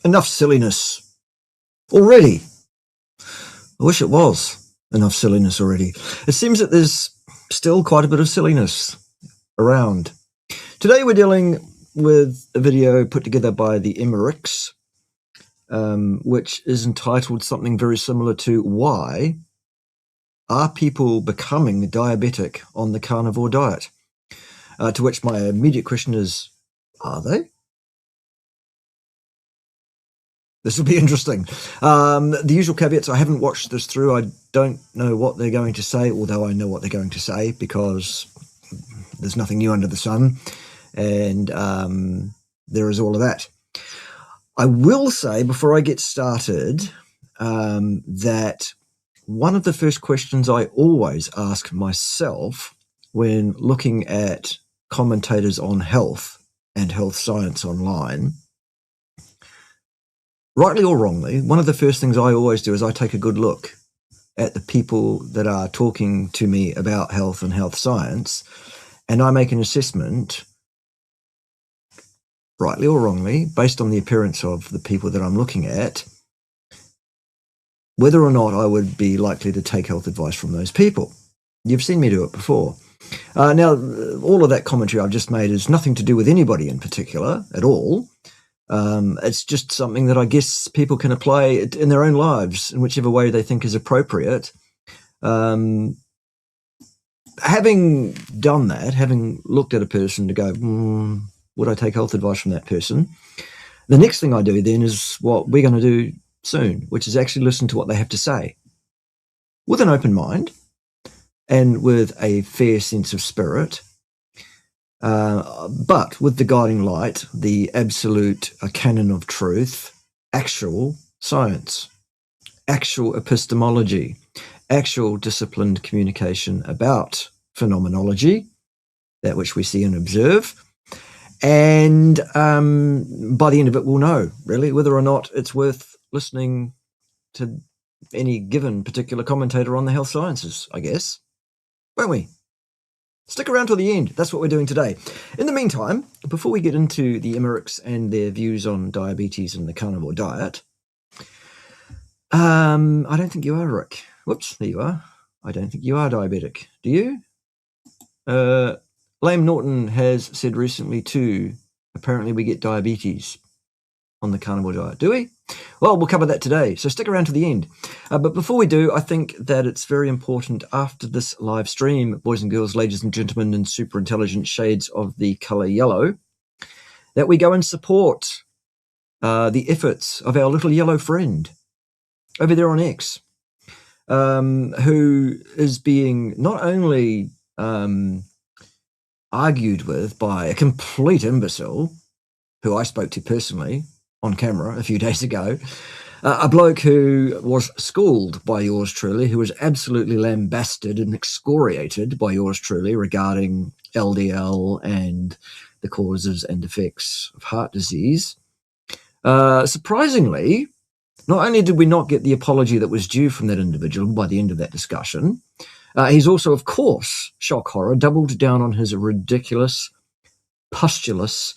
Enough silliness already. I wish it was enough silliness already. It seems that there's still quite a bit of silliness around. Today we're dealing with a video put together by the Emmerichs, which is entitled something very similar to Why Are People Becoming Diabetic on the Carnivore Diet? To which my immediate question is, are they? This will be interesting. The usual caveats, I haven't watched this through. I don't know what they're going to say, although I know what they're going to say because there's nothing new under the sun. And there is all of that. I will say before I get started that one of the first questions I always ask myself when looking at commentators on health and health science online, rightly or wrongly, one of the first things I always do is I take a good look at the people that are talking to me about health and health science, and I make an assessment, rightly or wrongly, based on the appearance of the people that I'm looking at, whether or not I would be likely to take health advice from those people. You've seen me do it before. Now, all of that commentary I've just made is nothing to do with anybody in particular at all. It's just something that I guess people can apply in their own lives in whichever way they think is appropriate. Having done that, having looked at a person to go, would I take health advice from that person? The next thing I do then is what we're going to do soon, which is actually listen to what they have to say with an open mind and with a fair sense of spirit. But with the guiding light, the absolute canon of truth, actual science, actual epistemology, actual disciplined communication about phenomenology, that which we see and observe. And by the end of it, we'll know, really, whether or not it's worth listening to any given particular commentator on the health sciences, I guess. Won't we? Stick around till the end. That's what we're doing today. In the meantime, before we get into the Emmerichs and their views on diabetes and the carnivore diet, I don't think you are, Rick. Whoops, there you are. I don't think you are diabetic. Do you? Lame Norton has said recently too, apparently we get diabetes on the carnivore diet. Do we? Well, we'll cover that today, so stick around to the end. But before we do, I think that it's very important after this live stream, boys and girls, ladies and gentlemen, and super intelligent shades of the colour yellow, that we go and support the efforts of our little yellow friend over there on X, who is being not only argued with by a complete imbecile, who I spoke to personally on camera a few days ago, a bloke who was schooled by yours truly, who was absolutely lambasted and excoriated by yours truly regarding LDL and the causes and effects of heart disease. Surprisingly, not only did we not get the apology that was due from that individual by the end of that discussion, he's also, of course, shock horror, doubled down on his ridiculous, pustulous,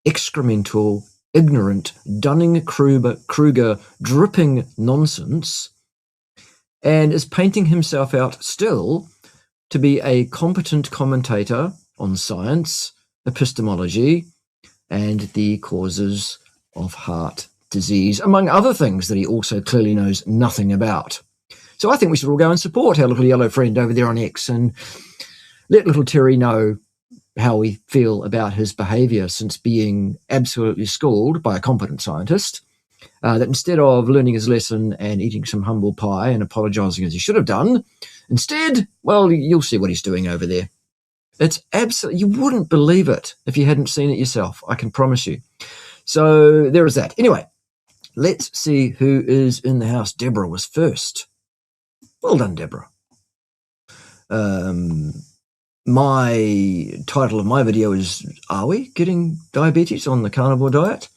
excremental, ignorant, Dunning-Kruger dripping nonsense, and is painting himself out still to be a competent commentator on science, epistemology, and the causes of heart disease, among other things that he also clearly knows nothing about. So I think we should all go and support our little yellow friend over there on X and let little Terry know how we feel about his behaviour since being absolutely schooled by a competent scientist, that instead of learning his lesson and eating some humble pie and apologising as he should have done, instead, well, you'll see what he's doing over there. It's absolutely, you wouldn't believe it if you hadn't seen it yourself, I can promise you. So there is that. Anyway, let's see who is in the house. Deborah was first. Well done, Deborah. My title of my video is, Are we getting diabetes on the carnivore diet?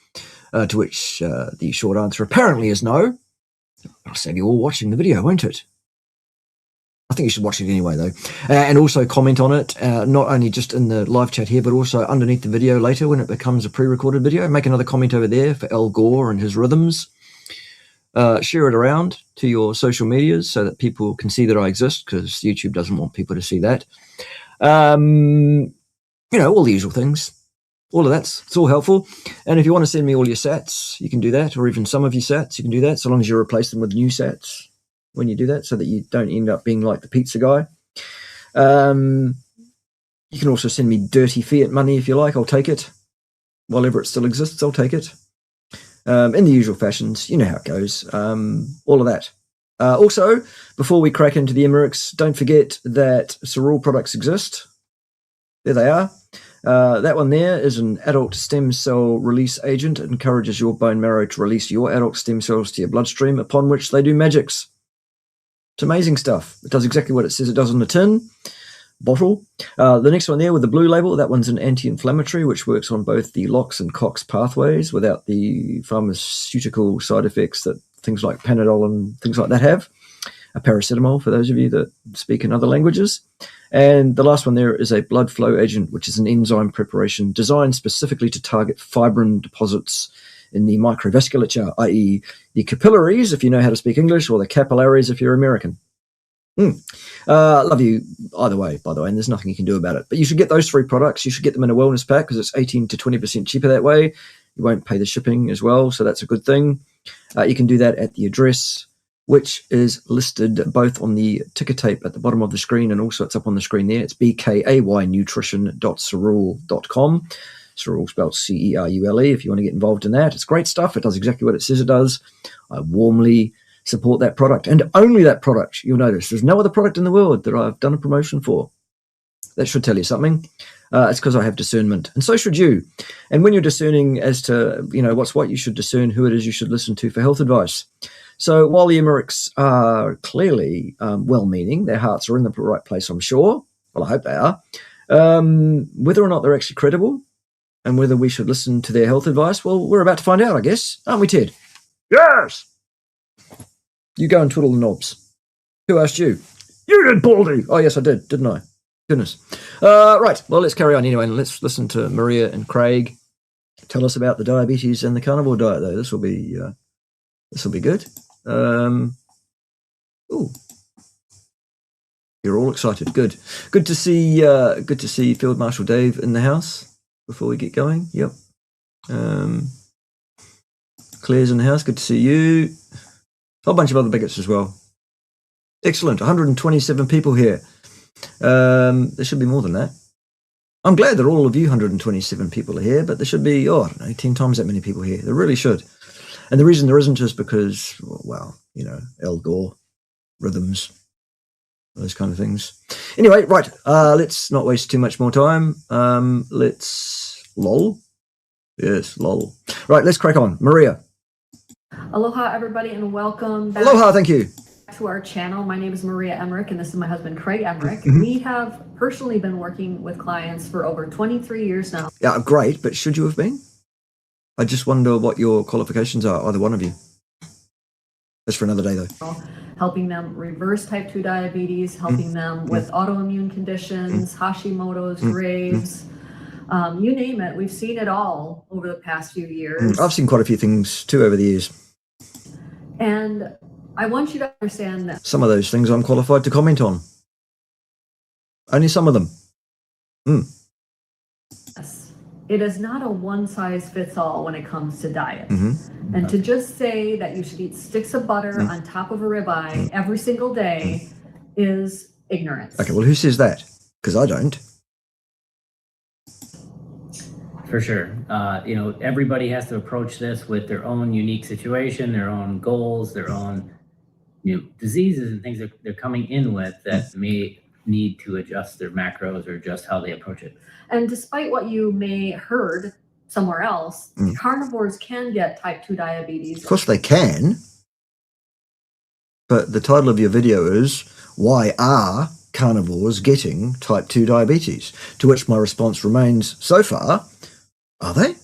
To which the short answer apparently is no. I'll save you all watching the video, won't it? I think you should watch it anyway, though. And also comment on it, not only just in the live chat here, but also underneath the video later when it becomes a pre-recorded video. Make another comment over there for Al Gore and his rhythms. Share it around to your social medias so that people can see that I exist, because YouTube doesn't want people to see that. All the usual things. All of it's all helpful. And if you want to send me all your sats, you can do that, or even some of your sats, you can do that, so long as you replace them with new sats when you do that, so that you don't end up being like the pizza guy. You can also send me dirty fiat money if you like. I'll take it. While ever it still exists, I'll take it. In the usual fashions, you know how it goes. All of that. Also, before we crack into the Emmerichs, don't forget that Cerule products exist. There they are. That one there is an adult stem cell release agent. It encourages your bone marrow to release your adult stem cells to your bloodstream, upon which they do magics. It's amazing stuff. It does exactly what it says it does on the tin bottle. The next one there with the blue label, that one's an anti-inflammatory, which works on both the LOX and COX pathways without the pharmaceutical side effects that things like Panadol and things like that have. A paracetamol, for those of you that speak in other languages. And the last one there is a blood flow agent, which is an enzyme preparation designed specifically to target fibrin deposits in the microvasculature, i.e. the capillaries, if you know how to speak English, or the capillaries if you're American. Love you either way, by the way, and there's nothing you can do about it. But you should get those 3 products. You should get them in a wellness pack, because it's 18 to 20% cheaper that way. You won't pay the shipping as well, so that's a good thing. You can do that at the address, which is listed both on the ticker tape at the bottom of the screen, and also it's up on the screen there. It's bkaynutrition.cerule.com. Cerule spelled Cerule, if you want to get involved in that. It's great stuff. It does exactly what it says it does. I warmly support that product, and only that product. You'll notice there's no other product in the world that I've done a promotion for. That should tell you something. It's because I have discernment, and so should you. And when you're discerning as to what's what, you should discern who it is you should listen to for health advice. So while the Emmerichs are clearly well-meaning, their hearts are in the right place, I'm sure. Well, I hope they are. Whether or not they're actually credible, and whether we should listen to their health advice, well, we're about to find out, I guess. Aren't we, Ted? Yes! You go and twiddle the knobs. Who asked you? You did, Baldy! Oh, yes, I did, didn't I? Goodness. Right, well, let's carry on anyway, and let's listen to Maria and Craig tell us about the diabetes and the carnivore diet, though. This will be good. You're all excited. Good to see Field Marshal Dave in the house before we get going. Yep. Claire's in the house. Good to see you. A whole bunch of other bigots as well. Excellent. 127 people here. There should be more than that. I'm glad that all of you 127 people are here, but there should be, I don't know, 10 times that many people here. There really should. And the reason there isn't is because, Al Gore, rhythms, those kind of things. Anyway, right, let's not waste too much more time. Let's lol. Yes, lol. Right, let's crack on. Maria. Aloha, everybody, and welcome back. Aloha, thank you. To our channel. My name is Maria Emmerich, and this is my husband, Craig Emmerich. Mm-hmm. We have personally been working with clients for over 23 years now. Yeah, great, but should you have been? I just wonder what your qualifications are, either one of you. That's for another day, though. Helping them reverse type 2 diabetes, helping them with autoimmune conditions, Hashimoto's, Graves', you name it. We've seen it all over the past few years. I've seen quite a few things, too, over the years. And I want you to understand that some of those things I'm qualified to comment on. Only some of them. Yes, it is not a one-size-fits-all when it comes to diet. And to just say that you should eat sticks of butter on top of a ribeye every single day is ignorance. Okay, well, who says that? Because I don't. For sure. Everybody has to approach this with their own unique situation, their own goals, their own diseases and things that they're coming in with that may need to adjust their macros or adjust how they approach it. And despite what you may heard somewhere else, carnivores can get type 2 diabetes. Of course they can. But the title of your video is, why are carnivores getting type 2 diabetes? To which my response remains, so far, are they?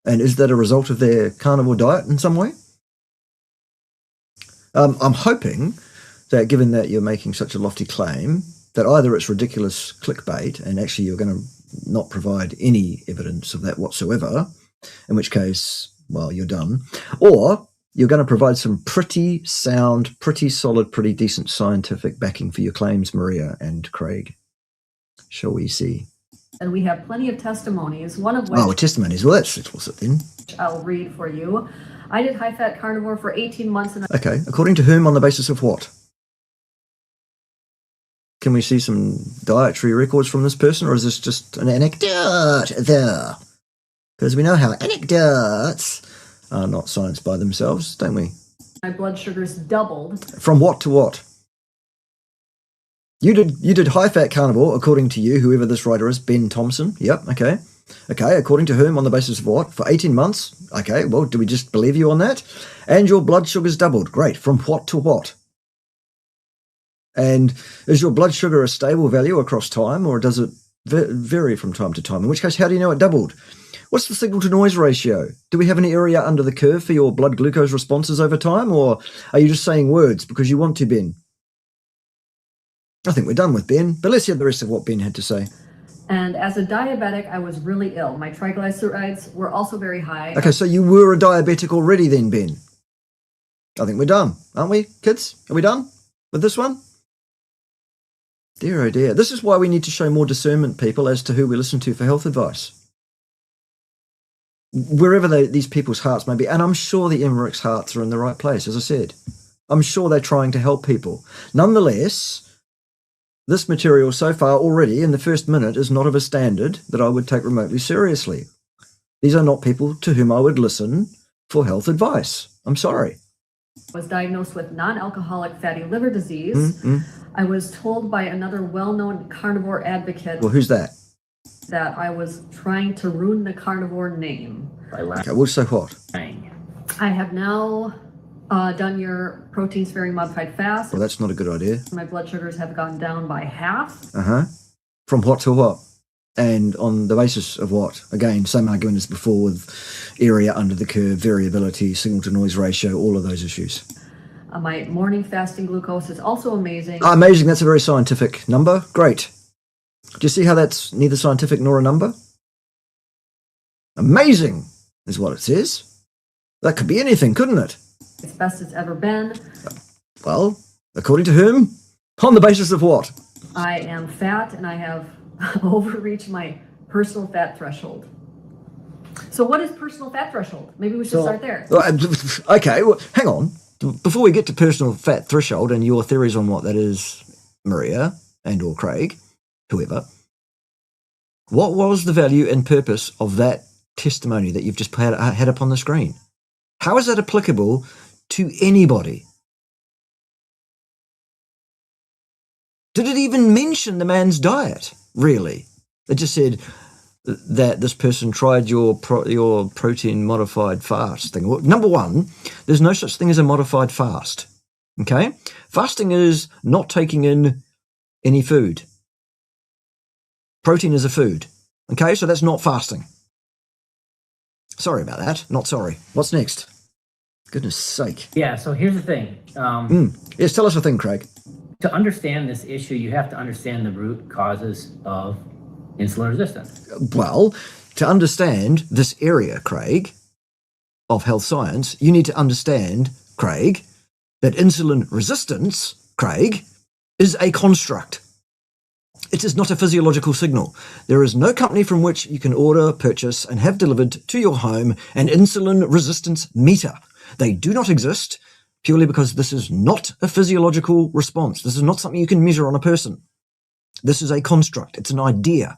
And is that a result of their carnivore diet in some way? I'm hoping that given that you're making such a lofty claim, that either it's ridiculous clickbait and actually you're going to not provide any evidence of that whatsoever, in which case, well, you're done, or you're going to provide some pretty sound, pretty solid, pretty decent scientific backing for your claims, Maria and Craig. Shall we see? And we have plenty of testimonies, one of which... Oh, testimonies. Well, that's explicit then. I'll read for you. I did high-fat carnivore for 18 months. And Okay. According to whom, on the basis of what? Can we see some dietary records from this person, or is this just an anecdote there? Because we know how anecdotes are not science by themselves, don't we? my blood sugars doubled. From what to what? You did high-fat carnivore, according to you, whoever this writer is, Ben Thompson. Yep, okay. Okay, according to whom, on the basis of what? For 18 months? Okay, well, do we just believe you on that? And your blood sugars doubled. Great. From what to what? And is your blood sugar a stable value across time, or does it vary from time to time? In which case, how do you know it doubled? What's the signal-to-noise ratio? Do we have an area under the curve for your blood glucose responses over time, or are you just saying words because you want to, Ben? I think we're done with Ben, but let's hear the rest of what Ben had to say. And as a diabetic, I was really ill. My triglycerides were also very high. Okay, so you were a diabetic already then, Ben. I think we're done, aren't we, kids? Are we done with this one? Dear, oh dear. This is why we need to show more discernment, people, as to who we listen to for health advice. Wherever these people's hearts may be, and I'm sure the Emmerich's hearts are in the right place, as I said. I'm sure they're trying to help people. Nonetheless, this material so far already in the first minute is not of a standard that I would take remotely seriously. These are not people to whom I would listen for health advice. I'm sorry. I was diagnosed with non-alcoholic fatty liver disease. I was told by another well-known carnivore advocate. Well, who's that? That I was trying to ruin the carnivore name. Okay, well, so what? I have now done your protein-sparing modified fast. Well, that's not a good idea. My blood sugars have gone down by half. From what to what? And on the basis of what? Again, same argument as before with area under the curve, variability, signal-to-noise ratio, all of those issues. My morning fasting glucose is also amazing. Amazing, that's a very scientific number. Great. Do you see how that's neither scientific nor a number? Amazing is what it says. That could be anything, couldn't it? It's best it's ever been. Well, according to whom? On the basis of what? I am fat and I have overreached my personal fat threshold. So what is personal fat threshold? Maybe we should start there. Okay, well, hang on. Before we get to personal fat threshold and your theories on what that is, Maria and or Craig, whoever, what was the value and purpose of that testimony that you've just had up on the screen? How is that applicable to anybody? Did it even mention the man's diet, really? It just said that this person tried your protein-modified fast thing. Well, number one, there's no such thing as a modified fast, okay? Fasting is not taking in any food. Protein is a food, okay? So that's not fasting. Sorry about that. Not sorry. What's next? Goodness sake. Yeah, so here's the thing. Yes, tell us a thing, Craig. To understand this issue, you have to understand the root causes of insulin resistance. Well, to understand this area, Craig, of health science, you need to understand, Craig, that insulin resistance, Craig, is a construct. It is not a physiological signal. There is no company from which you can order, purchase, and have delivered to your home an insulin resistance meter. They do not exist purely because this is not a physiological response. This is not something you can measure on a person. This is a construct. It's an idea.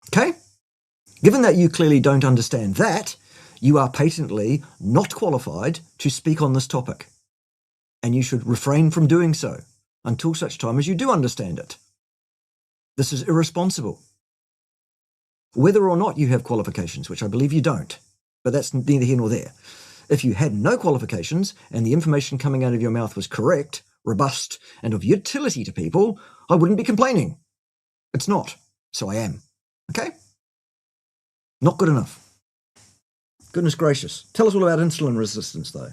Okay? Given that you clearly don't understand that, you are patently not qualified to speak on this topic. And you should refrain from doing so until such time as you do understand it. This is irresponsible. Whether or not you have qualifications, which I believe you don't, but that's neither here nor there. If you had no qualifications and the information coming out of your mouth was correct, robust, and of utility to people, I wouldn't be complaining. It's not, so I am. Okay? Not good enough. Goodness gracious. Tell us all about insulin resistance, though.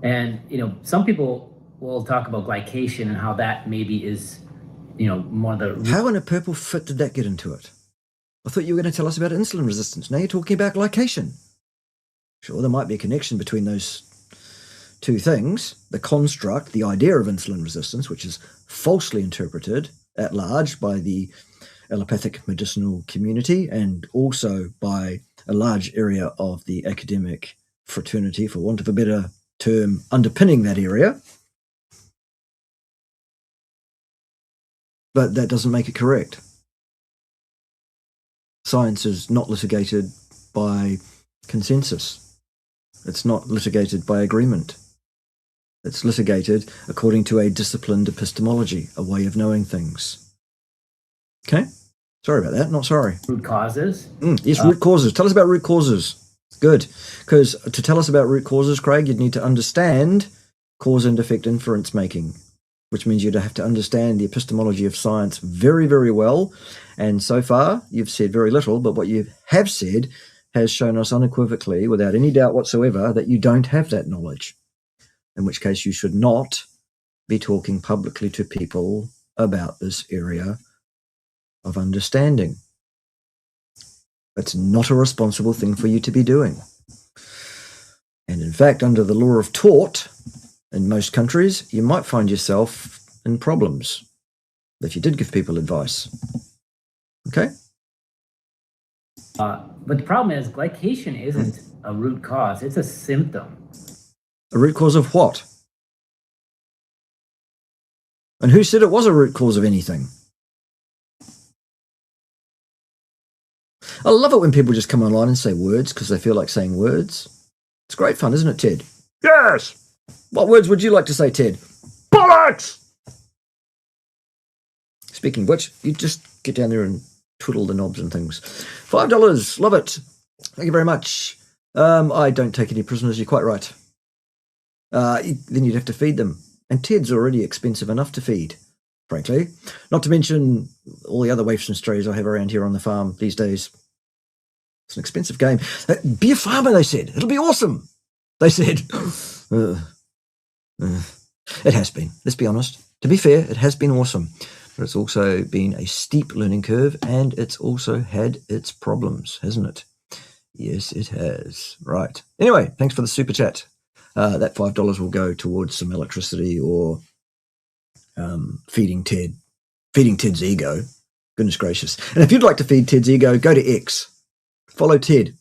And, some people we'll talk about glycation and how that maybe is, one of the... How in a purple fit did that get into it? I thought you were going to tell us about insulin resistance. Now you're talking about glycation. Sure, there might be a connection between those two things. The construct, the idea of insulin resistance, which is falsely interpreted at large by the allopathic medicinal community and also by a large area of the academic fraternity, for want of a better term, underpinning that area. But that doesn't make it correct. Science is not litigated by consensus. It's not litigated by agreement. It's litigated according to a disciplined epistemology, a way of knowing things. Okay? Sorry about that. Not sorry. Root causes? Yes, root causes. Tell us about root causes. Good. Because to tell us about root causes, Craig, you'd need to understand cause and effect inference making, which means you'd have to understand the epistemology of science very, very well. And so far, you've said very little, but what you have said has shown us unequivocally, without any doubt whatsoever, that you don't have that knowledge, in which case you should not be talking publicly to people about this area of understanding. It's not a responsible thing for you to be doing. And in fact, under the law of tort, in most countries, you might find yourself in problems if you did give people advice. Okay? But the problem is glycation isn't a root cause. It's a symptom. A root cause of what? And who said it was a root cause of anything? I love it when people just come online and say words because they feel like saying words. It's great fun, isn't it, Ted? Yes! What words would you like to say, Ted? Bollocks! Speaking of which, you just get down there and twiddle the knobs and things. $5, love it. Thank you very much. I don't take any prisoners, you're quite right. Then you'd have to feed them. And Ted's already expensive enough to feed, frankly. Not to mention all the other waifs and strays I have around here on the farm these days. It's an expensive game. Be a farmer, they said. It'll be awesome. They said. It has been, let's be honest. To be fair, it has been awesome. But it's also been a steep learning curve, and it's also had its problems, hasn't it? Yes, it has. Right. Anyway, thanks for the super chat. That $5 will go towards some electricity or feeding Ted's ego. Goodness gracious. And if you'd like to feed Ted's ego, go to X. Follow Ted.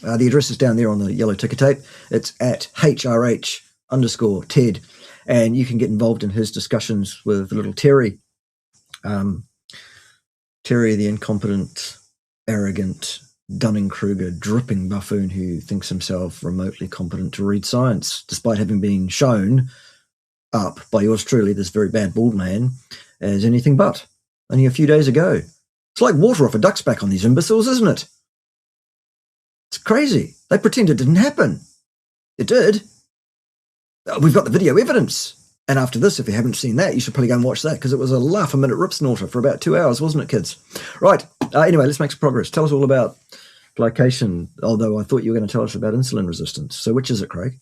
The address is down there on the yellow ticker tape. It's at HRH_Ted. And you can get involved in his discussions with little Terry. Terry, the incompetent, arrogant, Dunning-Kruger, dripping buffoon who thinks himself remotely competent to read science, despite having been shown up by yours truly, this very bad bald man, as anything but, only a few days ago. It's like water off a duck's back on these imbeciles, isn't it? It's crazy. They pretend it didn't happen. It did. We've got the video evidence. And after this, if you haven't seen that, you should probably go and watch that, because it was a laugh-a-minute rip snorter for about 2 hours, wasn't it, kids? Right. Anyway, let's make some progress. Tell us all about glycation, although I thought you were going to tell us about insulin resistance. So which is it, Craig?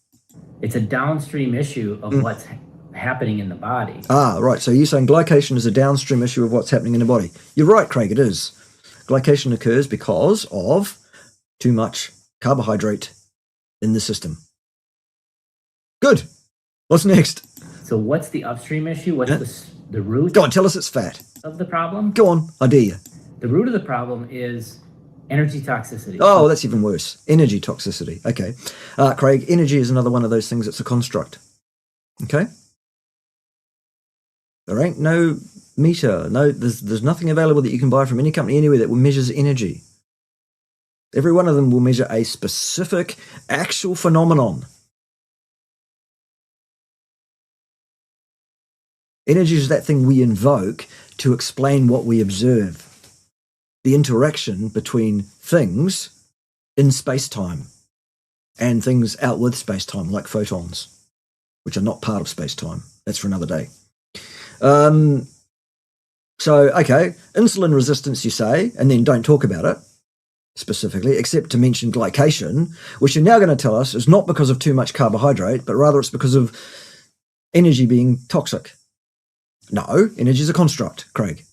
It's a downstream issue of what's happening in the body. Right. So you're saying glycation is a downstream issue of what's happening in the body. You're right, Craig, it is. Glycation occurs because of too much carbohydrate in the system. Good. What's next? So what's the upstream issue? What's the root? Go on, tell us it's fat. Of the problem? Go on, I dare you. The root of the problem is energy toxicity. Oh, that's even worse. Energy toxicity. Okay. Craig, energy is another one of those things that's a construct. Okay? There ain't no meter. No, there's nothing available that you can buy from any company anywhere that measures energy. Every one of them will measure a specific actual phenomenon. Energy is that thing we invoke to explain what we observe. The interaction between things in space-time and things out with space-time, like photons, which are not part of space-time. That's for another day. Okay, insulin resistance, you say, and then don't talk about it specifically, except to mention glycation, which you're now going to tell us is not because of too much carbohydrate, but rather it's because of energy being toxic. No, energy is a construct, Craig.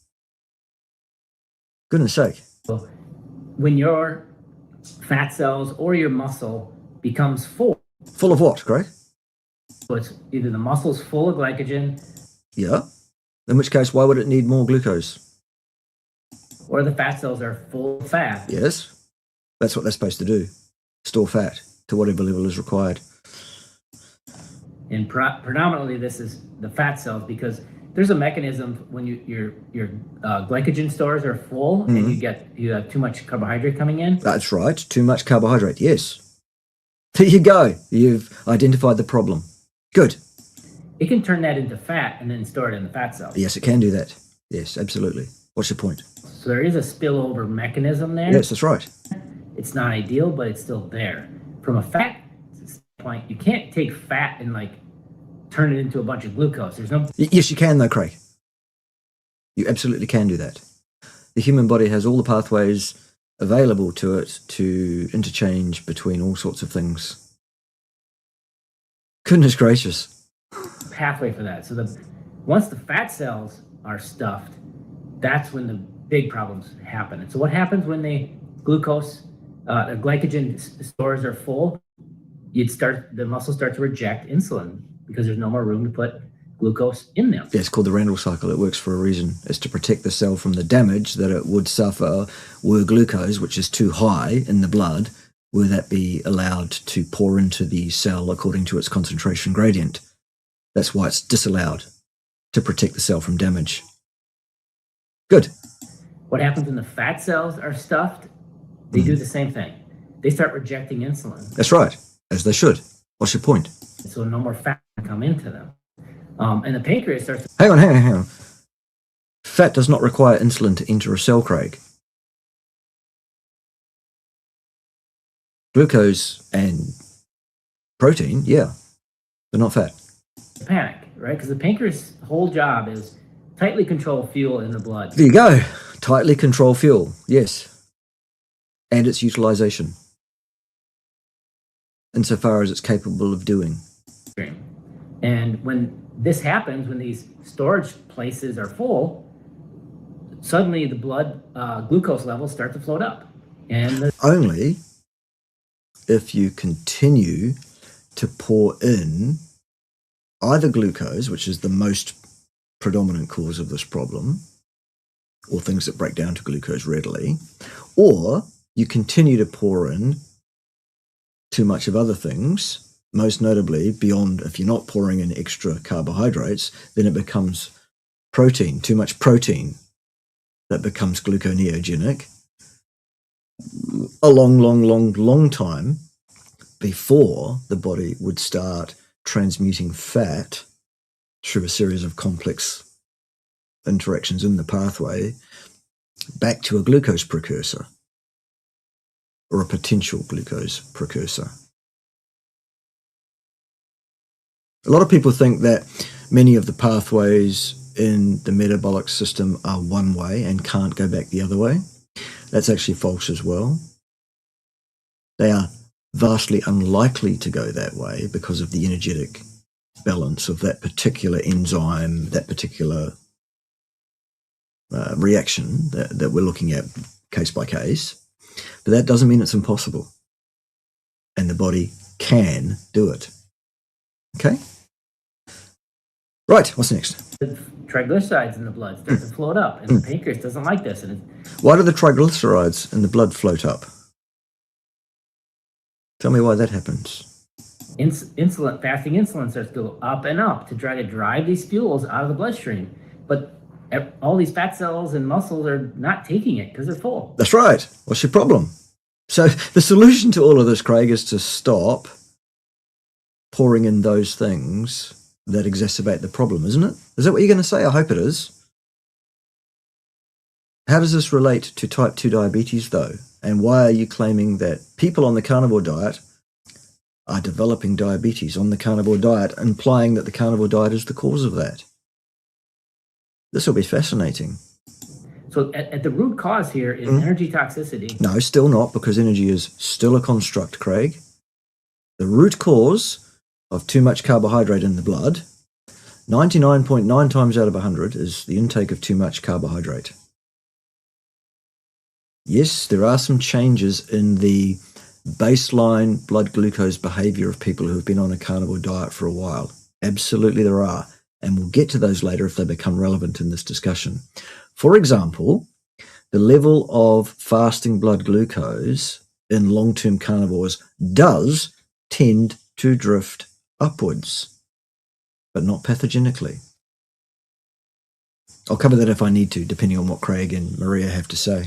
Goodness sake. When your fat cells or your muscle becomes full. Full of what, Craig? So it's either the muscle's full of glycogen. Yeah. In which case, why would it need more glucose? Or the fat cells are full of fat. Yes. That's what they're supposed to do. Store fat to whatever level is required. And predominantly this is the fat cells, because there's a mechanism when your glycogen stores are full and you have too much carbohydrate coming in. That's right. Too much carbohydrate. Yes. There you go. You've identified the problem. Good. It can turn that into fat and then store it in the fat cells. Yes, it can do that. Yes, absolutely. What's your point? So there is a spillover mechanism there. Yes, that's right. It's not ideal, but it's still there. From a fat standpoint, you can't take fat and like turn it into a bunch of glucose. There's no. Yes, you can though, Craig. You absolutely can do that. The human body has all the pathways available to it to interchange between all sorts of things. Goodness gracious. Pathway for that. So once the fat cells are stuffed, that's when the big problems happen. And so what happens when the glycogen stores are full? The muscle starts to reject insulin because there's no more room to put glucose in them. Yeah, it's called the Randall cycle. It works for a reason. It's to protect the cell from the damage that it would suffer were glucose, which is too high in the blood, were that be allowed to pour into the cell according to its concentration gradient. That's why it's disallowed, to protect the cell from damage. Good. What happens when the fat cells are stuffed? They do the same thing. They start rejecting insulin. That's right, as they should. What's your point? So no more fat can come into them. And the pancreas starts to... Hang on. Fat does not require insulin to enter a cell, Craig. Glucose and protein, yeah, but not fat. panic, right? Because the pancreas' whole job is tightly control fuel in the blood. There you go. Tightly control fuel, yes. And its utilization, insofar as it's capable of doing. And when this happens, when these storage places are full, suddenly the blood glucose levels start to float up. And only if you continue to pour in either glucose, which is the most predominant cause of this problem, or things that break down to glucose readily, or you continue to pour in too much of other things, most notably beyond, if you're not pouring in extra carbohydrates, then it becomes protein, too much protein that becomes gluconeogenic a long time before the body would start transmuting fat through a series of complex interactions in the pathway back to a glucose precursor or a potential glucose precursor. A lot of people think that many of the pathways in the metabolic system are one way and can't go back the other way. That's actually false as well. They are vastly unlikely to go that way because of the energetic balance of that particular enzyme, that particular reaction that we're looking at case by case. But that doesn't mean it's impossible. And the body can do it. Okay? Right, what's next? the triglycerides in the blood start to float up, and the pancreas doesn't like this. And Why do the triglycerides in the blood float up? Tell me why that happens. fasting insulin starts to go up and up to try to drive these fuels out of the bloodstream. But all these fat cells and muscles are not taking it because they're full. That's right. What's your problem? So the solution to all of this, Craig, is to stop pouring in those things that exacerbate the problem, isn't it? Is that what you're going to say? I hope it is. How does this relate to type 2 diabetes, though? And why are you claiming that people on the carnivore diet are developing diabetes on the carnivore diet, implying that the carnivore diet is the cause of that? This will be fascinating. So at the root cause here is energy toxicity. No, still not, because energy is still a construct, Craig. The root cause of too much carbohydrate in the blood 99.9 times out of 100 is the intake of too much carbohydrate. Yes, there are some changes in the baseline blood glucose behavior of people who have been on a carnivore diet for a while. Absolutely there are. And we'll get to those later if they become relevant in this discussion. For example, the level of fasting blood glucose in long-term carnivores does tend to drift upwards, but not pathogenically. I'll cover that if I need to, depending on what Craig and Maria have to say.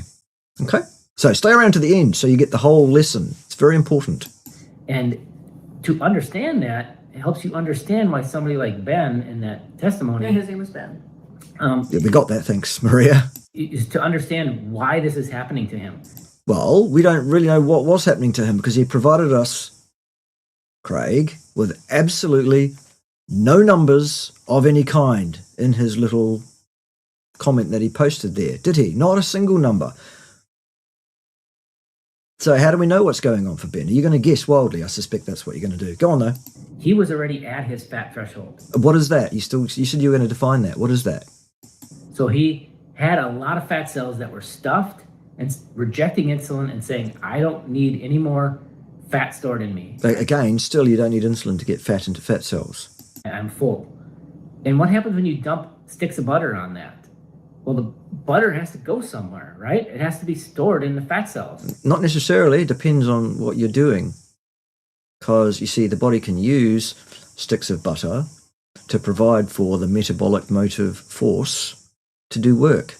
Okay? So stay around to the end so you get the whole lesson. It's very important. And to understand that, it helps you understand why somebody like Ben in that testimony. Yeah, his name was Ben. Yeah, we got that, thanks, Maria. Is to understand why this is happening to him. Well, we don't really know what was happening to him because he provided us, Craig, with absolutely no numbers of any kind in his little comment that he posted there, did he? Not a single number. So how do we know what's going on for Ben? Are you going to guess wildly? I suspect that's what you're going to do. Go on, though. He was already at his fat threshold. What is that? You said you were going to define that. What is that? So he had a lot of fat cells that were stuffed and rejecting insulin and saying, I don't need any more fat stored in me. Again, still you don't need insulin to get fat into fat cells. I'm full. And what happens when you dump sticks of butter on that? Well, the butter has to go somewhere, right? It has to be stored in the fat cells. Not necessarily. It depends on what you're doing. Because, you see, the body can use sticks of butter to provide for the metabolic motive force to do work.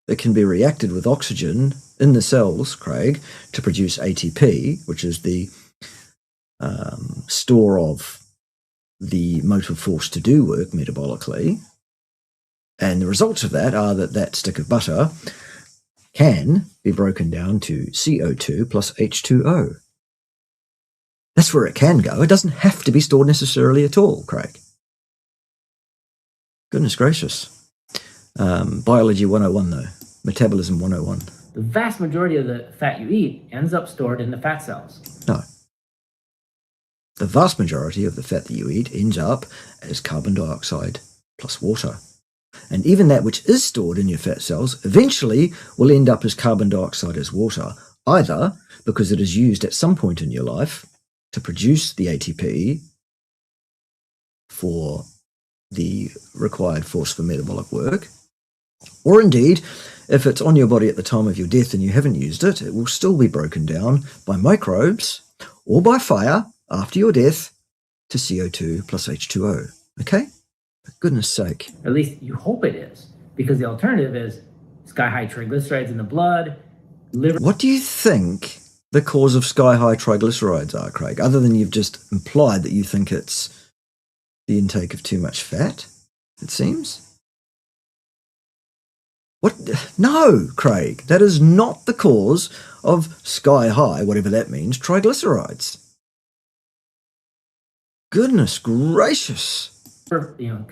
It can be reacted with oxygen in the cells, Craig, to produce ATP, which is the store of the motive force to do work metabolically. And the results of that are that stick of butter can be broken down to CO2 plus H2O. That's where it can go. It doesn't have to be stored necessarily at all, Craig. Goodness gracious. Biology 101, though. Metabolism 101. The vast majority of the fat you eat ends up stored in the fat cells. No. The vast majority of the fat that you eat ends up as carbon dioxide plus water. And even that which is stored in your fat cells eventually will end up as carbon dioxide as water, either because it is used at some point in your life to produce the ATP for the required force for metabolic work, or indeed, if it's on your body at the time of your death and you haven't used it, it will still be broken down by microbes or by fire after your death to CO2 plus H2O. Okay? For goodness sake. At least you hope it is, because the alternative is sky-high triglycerides in the blood, liver. What do you think the cause of sky-high triglycerides are, Craig, other than you've just implied that you think it's the intake of too much fat, it seems? What? No, Craig, that is not the cause of sky-high, whatever that means, triglycerides. Goodness gracious.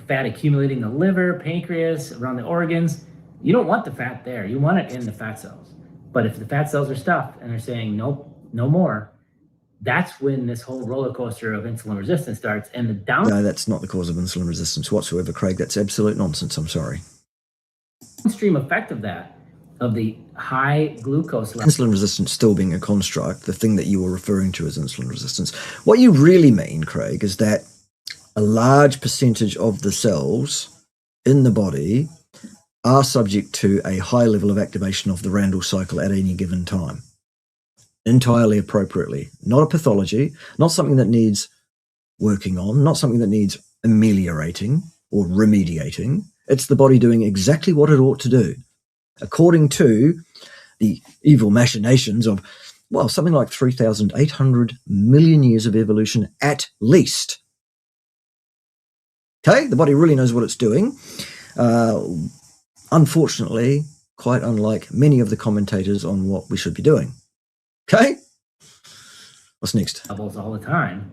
Fat accumulating in the liver, pancreas, around the organs. You don't want the fat there. You want it in the fat cells. But if the fat cells are stuffed and they're saying, nope, no more, that's when this whole roller coaster of insulin resistance starts. And the No, that's not the cause of insulin resistance whatsoever, Craig. That's absolute nonsense. I'm sorry. downstream effect of that, of the high glucose level. Insulin resistance still being a construct, the thing that you were referring to as insulin resistance. What you really mean, Craig, is that a large percentage of the cells in the body are subject to a high level of activation of the Randall cycle at any given time. Entirely appropriately. Not a pathology, not something that needs working on, not something that needs ameliorating or remediating. It's the body doing exactly what it ought to do, according to the evil machinations of, well, something like 3,800 million years of evolution at least. Okay, the body really knows what it's doing. Unfortunately, quite unlike many of the commentators on what we should be doing. Okay? What's next? Levels all the time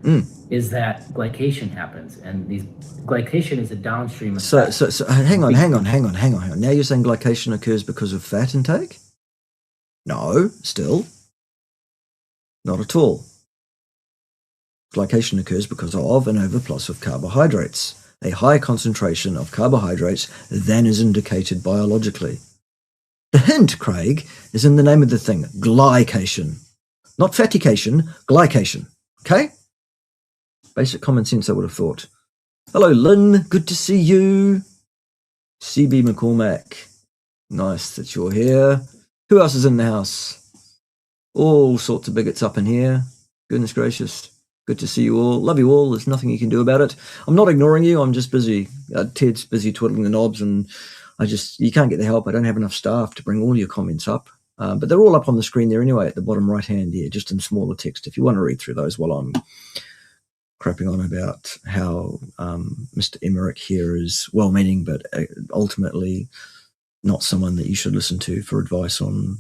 is that glycation happens, and these glycation is a downstream effect. So hang on. Now you're saying glycation occurs because of fat intake? No, still. Not at all. Glycation occurs because of an overplus of carbohydrates. a higher concentration of carbohydrates than is indicated biologically. The hint, Craig, is in the name of the thing, glycation. Not fattication, glycation. Okay? Basic common sense, I would have thought. Hello, Lynn. Good to see you. CB McCormack. Nice that you're here. Who else is in the house? All sorts of bigots up in here. Goodness gracious. Good to see you all. Love you all. There's nothing you can do about it. I'm not ignoring you. I'm just busy. Ted's busy twiddling the knobs, and you can't get the help. I don't have enough staff to bring all your comments up. But they're all up on the screen there anyway, at the bottom right-hand here, just in smaller text, if you want to read through those while I'm crapping on about how Mr. Emmerich here is well-meaning, but ultimately not someone that you should listen to for advice on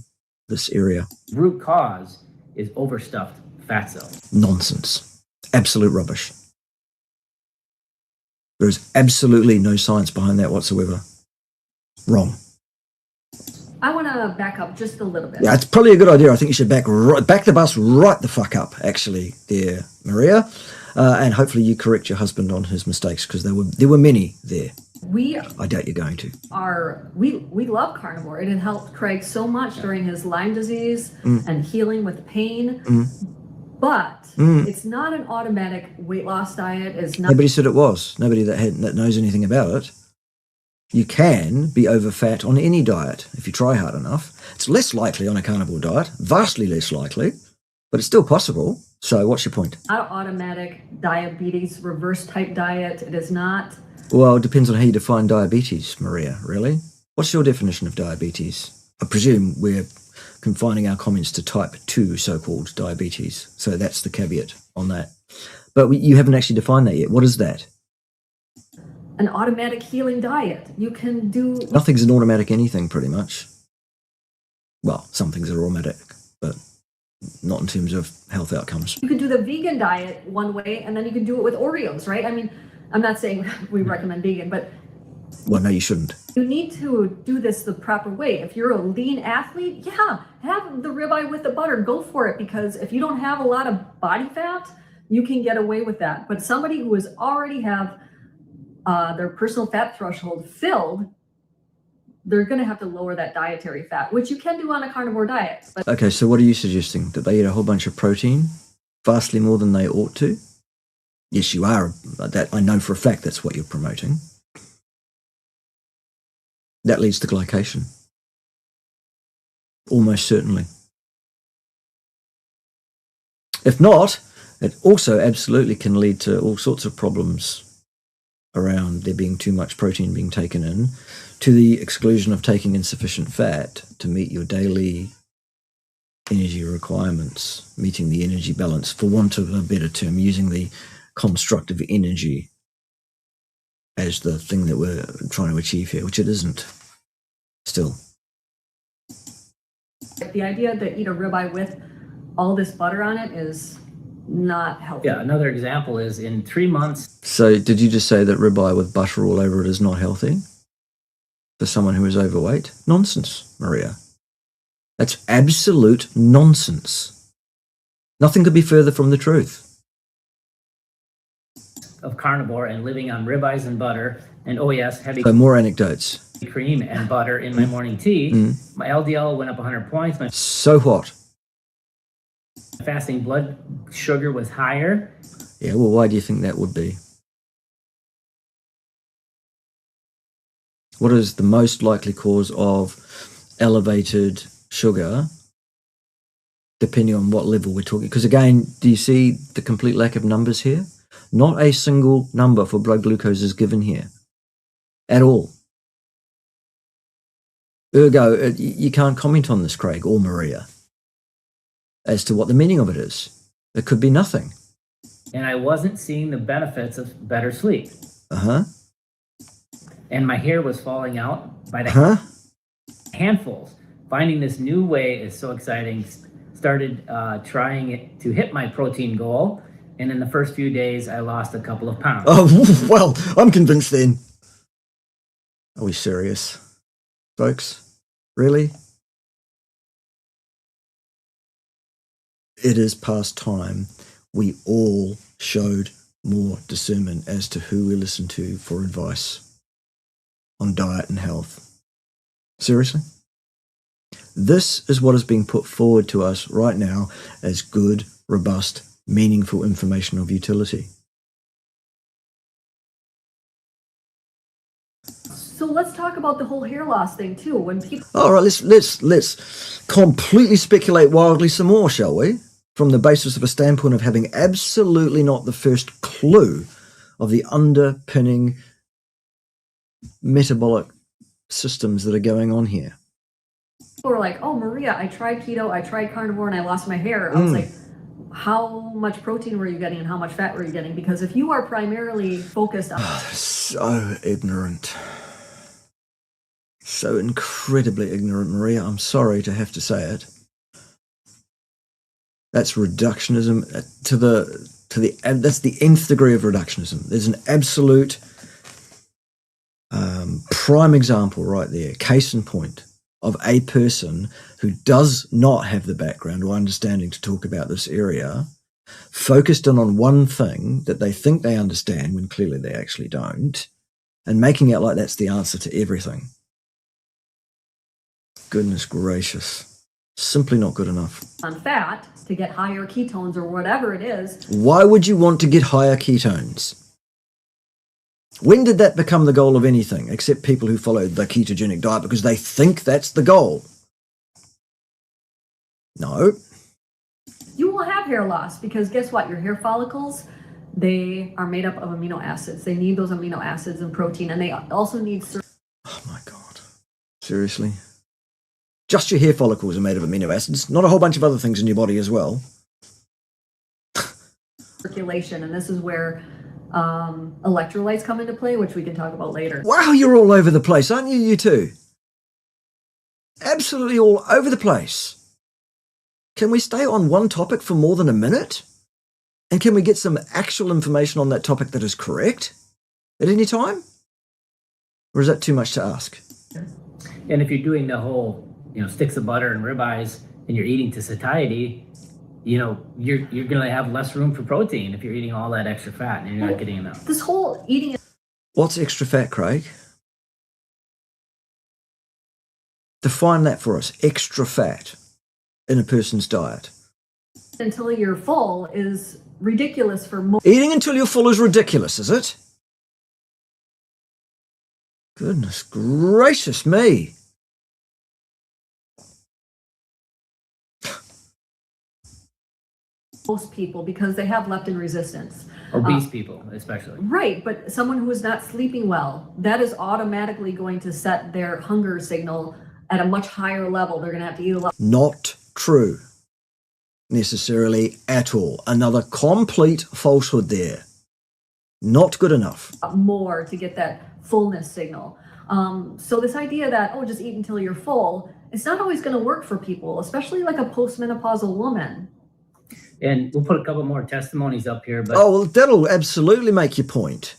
this area. Root cause is overstuffed fat cells. Nonsense. Absolute rubbish. There's absolutely no science behind that whatsoever. Wrong. I want to back up just a little bit. Yeah, it's probably a good idea. I think you should back the bus right the fuck up, actually, there, Maria. And hopefully you correct your husband on his mistakes, because there were many there. I doubt you're going to. We love carnivore. It had helped Craig so much during his Lyme disease and healing with pain. But it's not an automatic weight loss diet. It's not. Nobody said it was. Nobody that knows anything about it. You can be over fat on any diet if you try hard enough. It's less likely on a carnivore diet, vastly less likely, but it's still possible. So what's your point? Not automatic diabetes reverse type diet. It is not. Well, it depends on how you define diabetes, Maria, really. What's your definition of diabetes? I presume we're confining our comments to type 2 so-called diabetes. So that's the caveat on that. But you haven't actually defined that yet. What is that? An automatic healing diet. You can do. Nothing's an automatic anything, pretty much. Well, some things are automatic, but not in terms of health outcomes. You could do the vegan diet one way, and then you can do it with Oreos, right? I mean, I'm not saying we recommend vegan, but. Well, no, you shouldn't. You need to do this the proper way. If you're a lean athlete, yeah, have the ribeye with the butter. Go for it, because if you don't have a lot of body fat, you can get away with that. But somebody who is already have their personal fat threshold filled, they're going to have to lower that dietary fat, which you can do on a carnivore diet. But okay, so what are you suggesting? That they eat a whole bunch of protein, vastly more than they ought to? Yes, you are. That I know for a fact that's what you're promoting. That leads to glycation. Almost certainly. If not, it also absolutely can lead to all sorts of problems around there being too much protein being taken in, to the exclusion of taking insufficient fat to meet your daily energy requirements, meeting the energy balance, for want of a better term, using the construct of energy as the thing that we're trying to achieve here, which it isn't still. the idea to eat a ribeye with all this butter on it is not healthy. Yeah, another example is in 3 months. So did you just say that ribeye with butter all over it is not healthy for someone who is overweight? Nonsense, Maria. That's absolute nonsense. Nothing could be further from the truth. Of carnivore and living on ribeyes and butter, and oh yes, heavy So more anecdotes. cream and butter in my morning tea, my LDL went up 100 points. My So what? fasting blood sugar was higher. Yeah, well, why do you think that would be? What is the most likely cause of elevated sugar, depending on what level we're talking? Because again, do you see the complete lack of numbers here? Not a single number for blood glucose is given here at all. Ergo, you can't comment on this, Craig or Maria, as to what the meaning of it is. It could be nothing. And I wasn't seeing the benefits of better sleep. And my hair was falling out by the handfuls. Finding this new way is so exciting. Started trying it to hit my protein goal. And in the first few days, I lost a couple of pounds. Oh, well, I'm convinced then. Are we serious, folks? Really? It is past time we all showed more discernment as to who we listen to for advice on diet and health. Seriously? This is what is being put forward to us right now as good, robust, meaningful information of utility. So let's talk about the whole hair loss thing too. When people All right, let's completely speculate wildly some more, shall we? From the basis of a standpoint of having absolutely not the first clue of the underpinning metabolic systems that are going on here. are like, "Oh, Maria, I tried keto, I tried carnivore, and I lost my hair." I was like, how much protein were you getting and how much fat were you getting? Because if you are primarily focused on So ignorant. So incredibly ignorant, Maria. I'm sorry to have to say it. That's reductionism that's the nth degree of reductionism. There's an absolute prime example right there, case in point, of a person who does not have the background or understanding to talk about this area, focused in on one thing that they think they understand when clearly they actually don't, and making out like that's the answer to everything. Goodness gracious. Simply not good enough. fat to get higher ketones or whatever it is. Why would you want to get higher ketones? When did that become the goal of anything, except people who follow the ketogenic diet because they think that's the goal? No. You will have hair loss because guess what? Your hair follicles, they are made up of amino acids. They need those amino acids and protein, and they also need Oh my God. Seriously? Just your hair follicles are made of amino acids, not a whole bunch of other things in your body as well. circulation, and this is where electrolytes come into play, which we can talk about later. Wow, you're all over the place, aren't you, you two? Absolutely all over the place. Can we stay on one topic for more than a minute? And can we get some actual information on that topic that is correct at any time? Or is that too much to ask? And if you're doing the whole, sticks of butter and ribeyes and you're eating to satiety, you're going to have less room for protein if you're eating all that extra fat and you're not getting enough. This whole eating What's extra fat, Craig? Define that for us. Extra fat in a person's diet. until you're full is ridiculous for most. Eating until you're full is ridiculous, is it? Goodness gracious me. Most people because they have leptin resistance. Obese people, especially. Right, but someone who is not sleeping well, that is automatically going to set their hunger signal at a much higher level. They're going to have to eat a lot Not true necessarily at all. Another complete falsehood there. Not good enough. more to get that fullness signal. So this idea that, just eat until you're full, it's not always going to work for people, especially like a postmenopausal woman. And we'll put a couple more testimonies up here. But Oh, well, that'll absolutely make your point.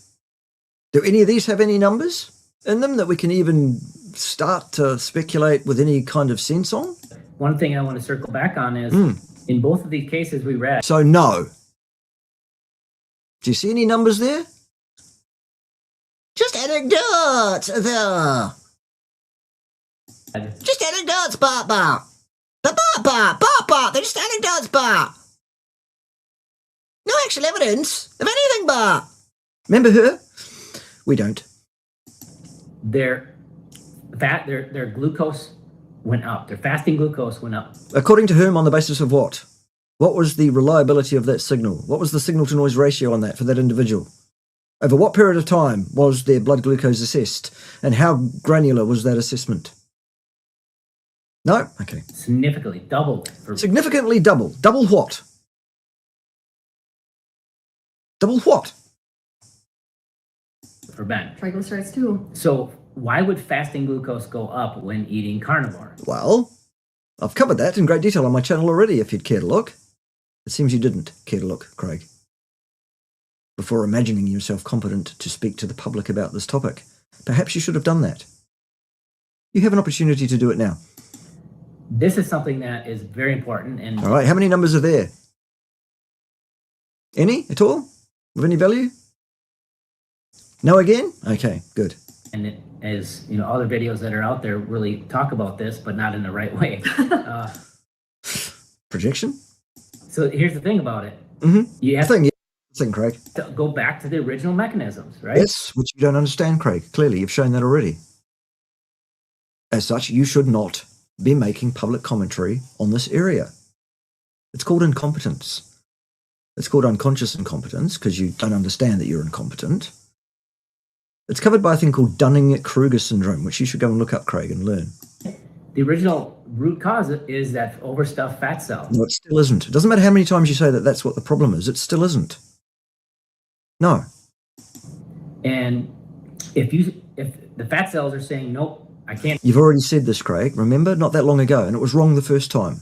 Do any of these have any numbers in them that we can even start to speculate with any kind of sense on? one thing I want to circle back on is in both of these cases we read, So no. Do you see any numbers there? Just anecdotes there. Just anecdotes, Papa. Papa. They're just anecdotes, Papa. No actual evidence of anything, Papa. Remember her? We don't. their glucose went up. Their fasting glucose went up. According to whom, on the basis of what? What was the reliability of that signal? What was the signal-to-noise ratio on that for that individual? Over what period of time was their blood glucose assessed? And how granular was that assessment? No? Okay. Significantly doubled. Significantly double. Double what? Double what? For Ben. Triglycerides too. So why would fasting glucose go up when eating carnivore? Well, I've covered that in great detail on my channel already, if you'd care to look. It seems you didn't care to look, Craig. Before imagining yourself competent to speak to the public about this topic, perhaps you should have done that. You have an opportunity to do it now. This is something that is very important. And All right, how many numbers are there? Any at all? of any value? No again? Okay, good. And it, as you know, other videos that are out there really talk about this, but not in the right way. Projection? So here's the thing about it. You have thing, Craig. To go back to the original mechanisms, right? Yes, which you don't understand, Craig. Clearly, you've shown that already. As such, you should not be making public commentary on this area. It's called incompetence. It's called unconscious incompetence because you don't understand that you're incompetent. It's covered by a thing called Dunning-Kruger syndrome, which you should go and look up, Craig, and learn. The original root cause is that overstuffed fat cell. No, it still isn't. It doesn't matter how many times you say that that's what the problem is. It still isn't. No. And if the fat cells are saying, nope, I can't. You've already said this, Craig, remember? Not that long ago, and it was wrong the first time.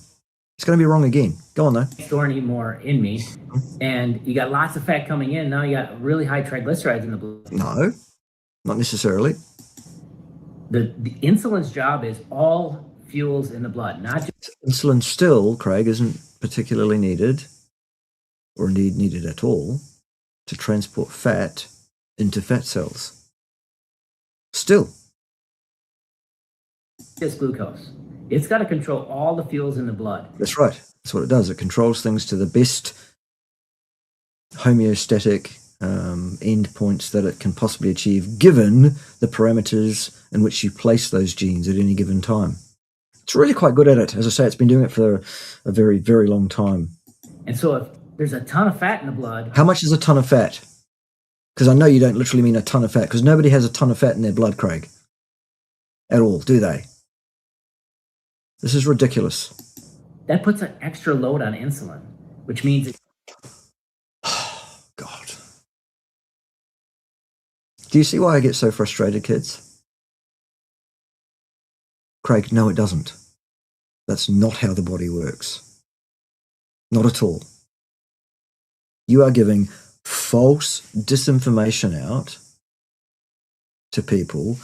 It's going to be wrong again. Go on, though. Store any more in me. And you got lots of fat coming in. Now you got really high triglycerides in the blood. No, not necessarily. The insulin's job is all fuels in the blood, not just insulin. Still, Craig, isn't particularly needed, or indeed needed at all, to transport fat into fat cells. Still. just glucose. It's got to control all the fuels in the blood. That's right. That's what it does. It controls things to the best homeostatic endpoints that it can possibly achieve, given the parameters in which you place those genes at any given time. It's really quite good at it. As I say, it's been doing it for a very, very long time. And so if there's a ton of fat in the blood... How much is a ton of fat? Because I know you don't literally mean a ton of fat, because nobody has a ton of fat in their blood, Craig. At all, do they? This is ridiculous. That puts an extra load on insulin, which means... God. Do you see why I get so frustrated, kids? Craig, no, it doesn't. That's not how the body works. Not at all. You are giving false disinformation out to people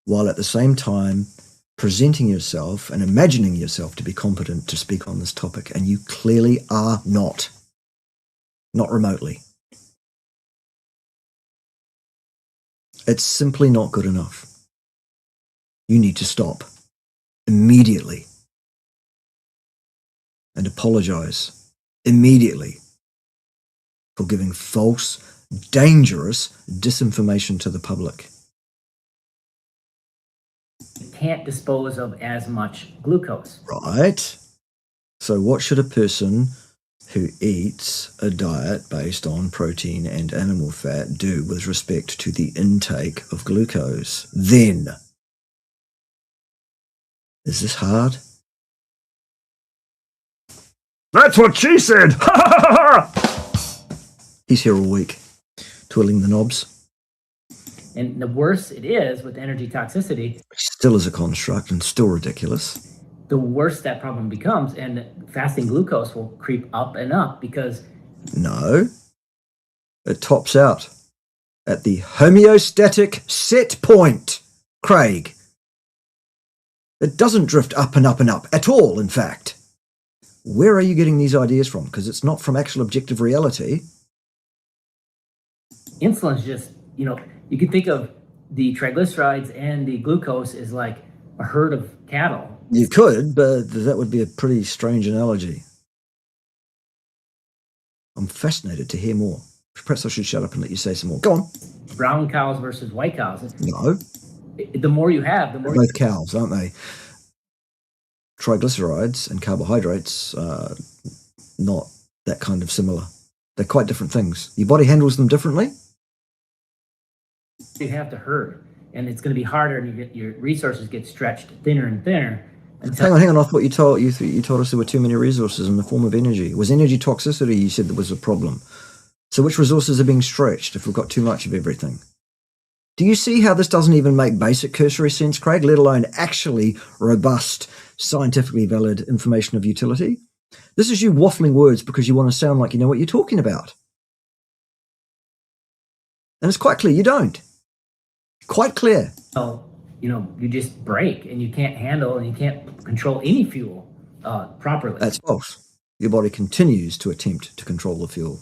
while at the same time presenting yourself and imagining yourself to be competent to speak on this topic, and you clearly are not. Not remotely. It's simply not good enough. You need to stop immediately and apologize immediately for giving false, dangerous disinformation to the public. You can't dispose of as much glucose. Right. So what should a person who eats a diet based on protein and animal fat do with respect to the intake of glucose then? Is this hard? That's what she said! He's here all week, twiddling the knobs. And the worse it is with energy toxicity, Still is a construct and still ridiculous. the worse that problem becomes, and fasting glucose will creep up and up because... No. It tops out at the homeostatic set point, Craig. It doesn't drift up and up and up at all, in fact. Where are you getting these ideas from? Because it's not from actual objective reality. Insulin's just, you can think of the triglycerides and the glucose as like a herd of cattle. You could, but that would be a pretty strange analogy. I'm fascinated to hear more. Perhaps I should shut up and let you say some more. Go on. Brown cows versus white cows. No. The more you have, the more... They're both cows, aren't they? Triglycerides and carbohydrates are not that kind of similar. They're quite different things. Your body handles them differently. You have to herd, and it's going to be harder, and your resources get stretched thinner and thinner. Hang on. I thought you told us there were too many resources in the form of energy. Was energy toxicity, you said, that was a problem? So which resources are being stretched if we've got too much of everything? Do you see how this doesn't even make basic cursory sense, Craig, let alone actually robust, scientifically valid information of utility? This is you waffling words because you want to sound like you know what you're talking about. And it's quite clear you don't. Quite clear. So, you just break, and you can't handle, and you can't control any fuel properly. That's false. Your body continues to attempt to control the fuel.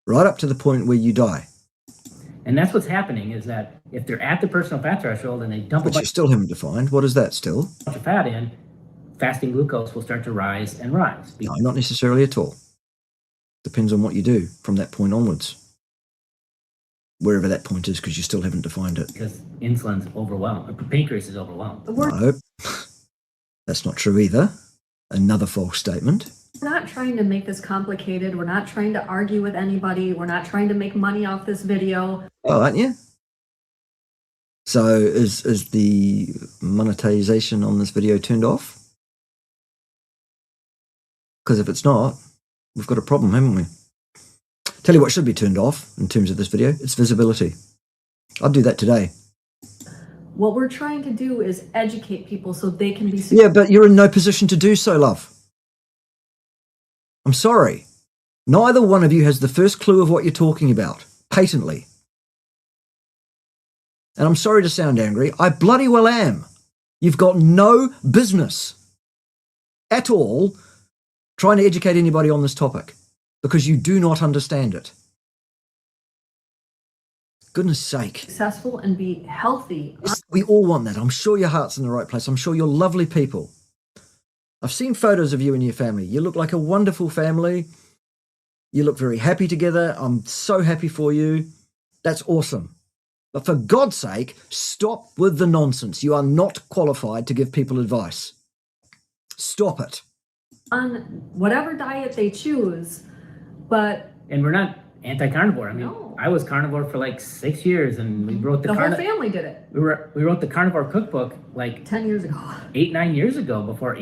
right up to the point where you die. And that's what's happening, is that if they're at the personal fat threshold and they dump Which you still haven't defined. What is that still? a bunch of fat in, fasting glucose will start to rise and rise. No, not necessarily at all. Depends on what you do from that point onwards. Wherever that point is, because you still haven't defined it. Because insulin's overwhelmed. The pancreas is overwhelmed. No, that's not true either. Another false statement. We're not trying to make this complicated. We're not trying to argue with anybody. We're not trying to make money off this video. Oh, aren't you? So is the monetization on this video turned off? Because if it's not, we've got a problem, haven't we? Tell you what should be turned off in terms of this video. It's visibility. I'd do that today. What we're trying to do is educate people so they can be... Yeah, but you're in no position to do so, love. I'm sorry. Neither one of you has the first clue of what you're talking about, patently. And I'm sorry to sound angry. I bloody well am. You've got no business at all trying to educate anybody on this topic because you do not understand it. Goodness sake. Successful and be healthy. Yes, we all want that. I'm sure your heart's in the right place. I'm sure you're lovely people. I've seen photos of you and your family. You look like a wonderful family. You look very happy together. I'm so happy for you. That's awesome. But for God's sake, stop with the nonsense. You are not qualified to give people advice. Stop it. On whatever diet they choose, but... And we're not anti-carnivore. I mean, No. I was carnivore for like 6 years, and we wrote the whole family did it. We wrote the carnivore cookbook like 10 years ago. 8-9 years ago before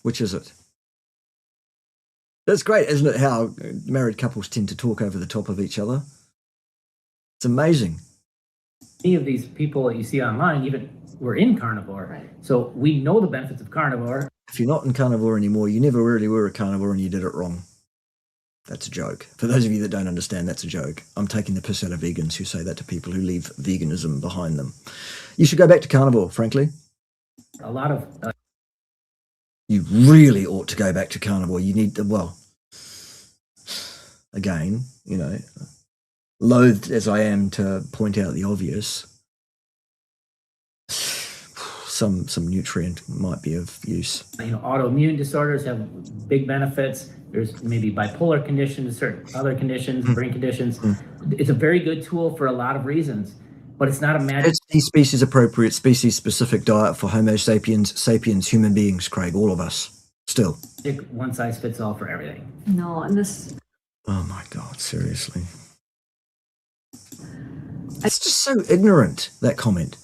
Which is it? That's great, isn't it, how married couples tend to talk over the top of each other? It's amazing. any of these people that you see online even were in carnivore. Right. So we know the benefits of carnivore. If you're not in carnivore anymore, you never really were a carnivore and you did it wrong. That's a joke. For those of you that don't understand, that's a joke. I'm taking the piss out of vegans who say that to people who leave veganism behind them. You should go back to carnivore, frankly. A lot of You really ought to go back to carnivore. You need to, well, again, you know, loathed as I am to point out the obvious, some nutrient might be of use. autoimmune disorders have big benefits. There's maybe bipolar conditions, certain other conditions, brain conditions. It's a very good tool for a lot of reasons, but it's not a magic. It's the species appropriate, species specific diet for Homo sapiens, human beings, Craig, all of us, still. One size fits all for everything. No, and this... Oh my God, seriously. It's just so ignorant, that comment.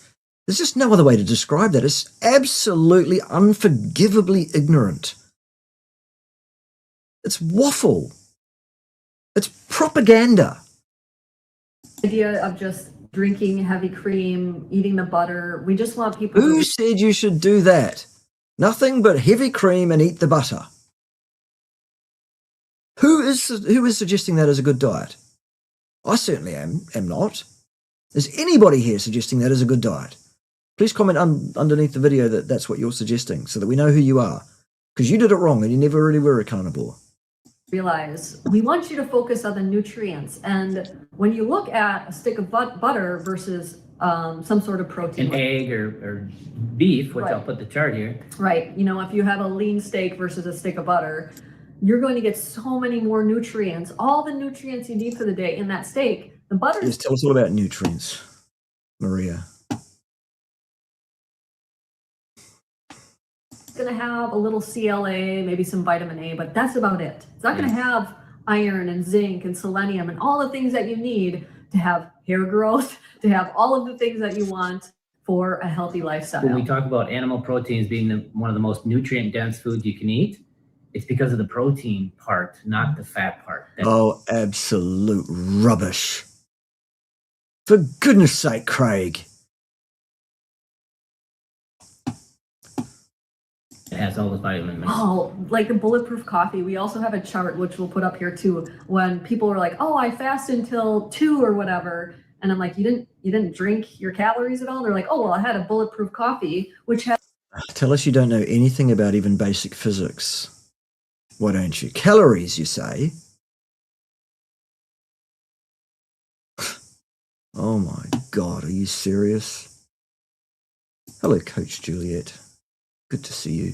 There's just no other way to describe that. It's absolutely unforgivably ignorant. It's waffle. It's propaganda. idea of just drinking heavy cream, eating the butter. We just want people Who to... said you should do that? Nothing but heavy cream and eat the butter. Who is suggesting that as a good diet? I certainly am not. Is anybody here suggesting that as a good diet? Please comment underneath the video that that's what you're suggesting so that we know who you are. Because you did it wrong and you never really were a carnivore. realize we want you to focus on the nutrients. And when you look at a stick of butter versus some sort of protein, An egg or beef, which Right. I'll put the chart here. right? If you have a lean steak versus a stick of butter, you're going to get so many more nutrients, all the nutrients you need for the day in that steak. The butter Yes, is tell us all about nutrients, Maria. going to have a little CLA, maybe some vitamin A, but that's about it. It's not going to have iron and zinc and selenium and all the things that you need to have hair growth, to have all of the things that you want for a healthy lifestyle. When we talk about animal proteins being one of the most nutrient dense foods you can eat, it's because of the protein part, not the fat part. Oh, absolute rubbish. For goodness sake, Craig. It has all those vitamins. Oh, like the bulletproof coffee. We also have a chart, which we'll put up here too, when people are like, oh, I fast until 2 or whatever. And I'm like, you didn't drink your calories at all? And they're like, oh, well, I had a bulletproof coffee, which has... Tell us you don't know anything about even basic physics. Why don't you? Calories, you say. Oh my God, are you serious? Hello, Coach Juliet. Good to see you.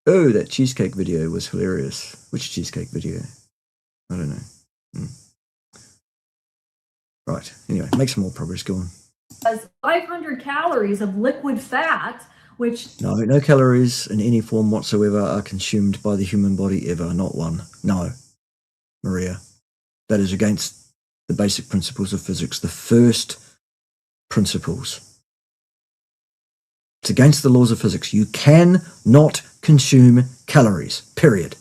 Oh, that cheesecake video was hilarious. Which cheesecake video? I don't know. Right, anyway, make some more progress, go on. Has 500 calories of liquid fat, which... No calories in any form whatsoever are consumed by the human body ever, not one. No, Maria. That is against the basic principles of physics, the first principles. It's against the laws of physics. You cannot consume calories, period.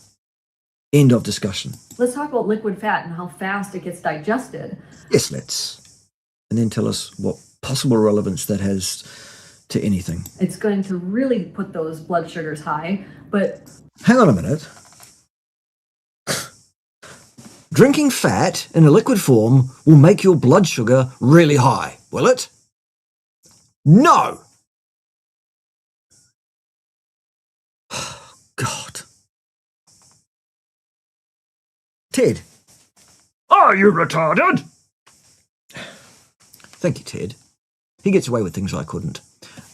End of discussion. Let's talk about liquid fat and how fast it gets digested. Yes, let's. And then tell us what possible relevance that has to anything. It's going to really put those blood sugars high, but... Hang on a minute. Drinking fat in a liquid form will make your blood sugar really high, will it? No! God. Ted. Are you retarded? Thank you, Ted. He gets away with things I couldn't.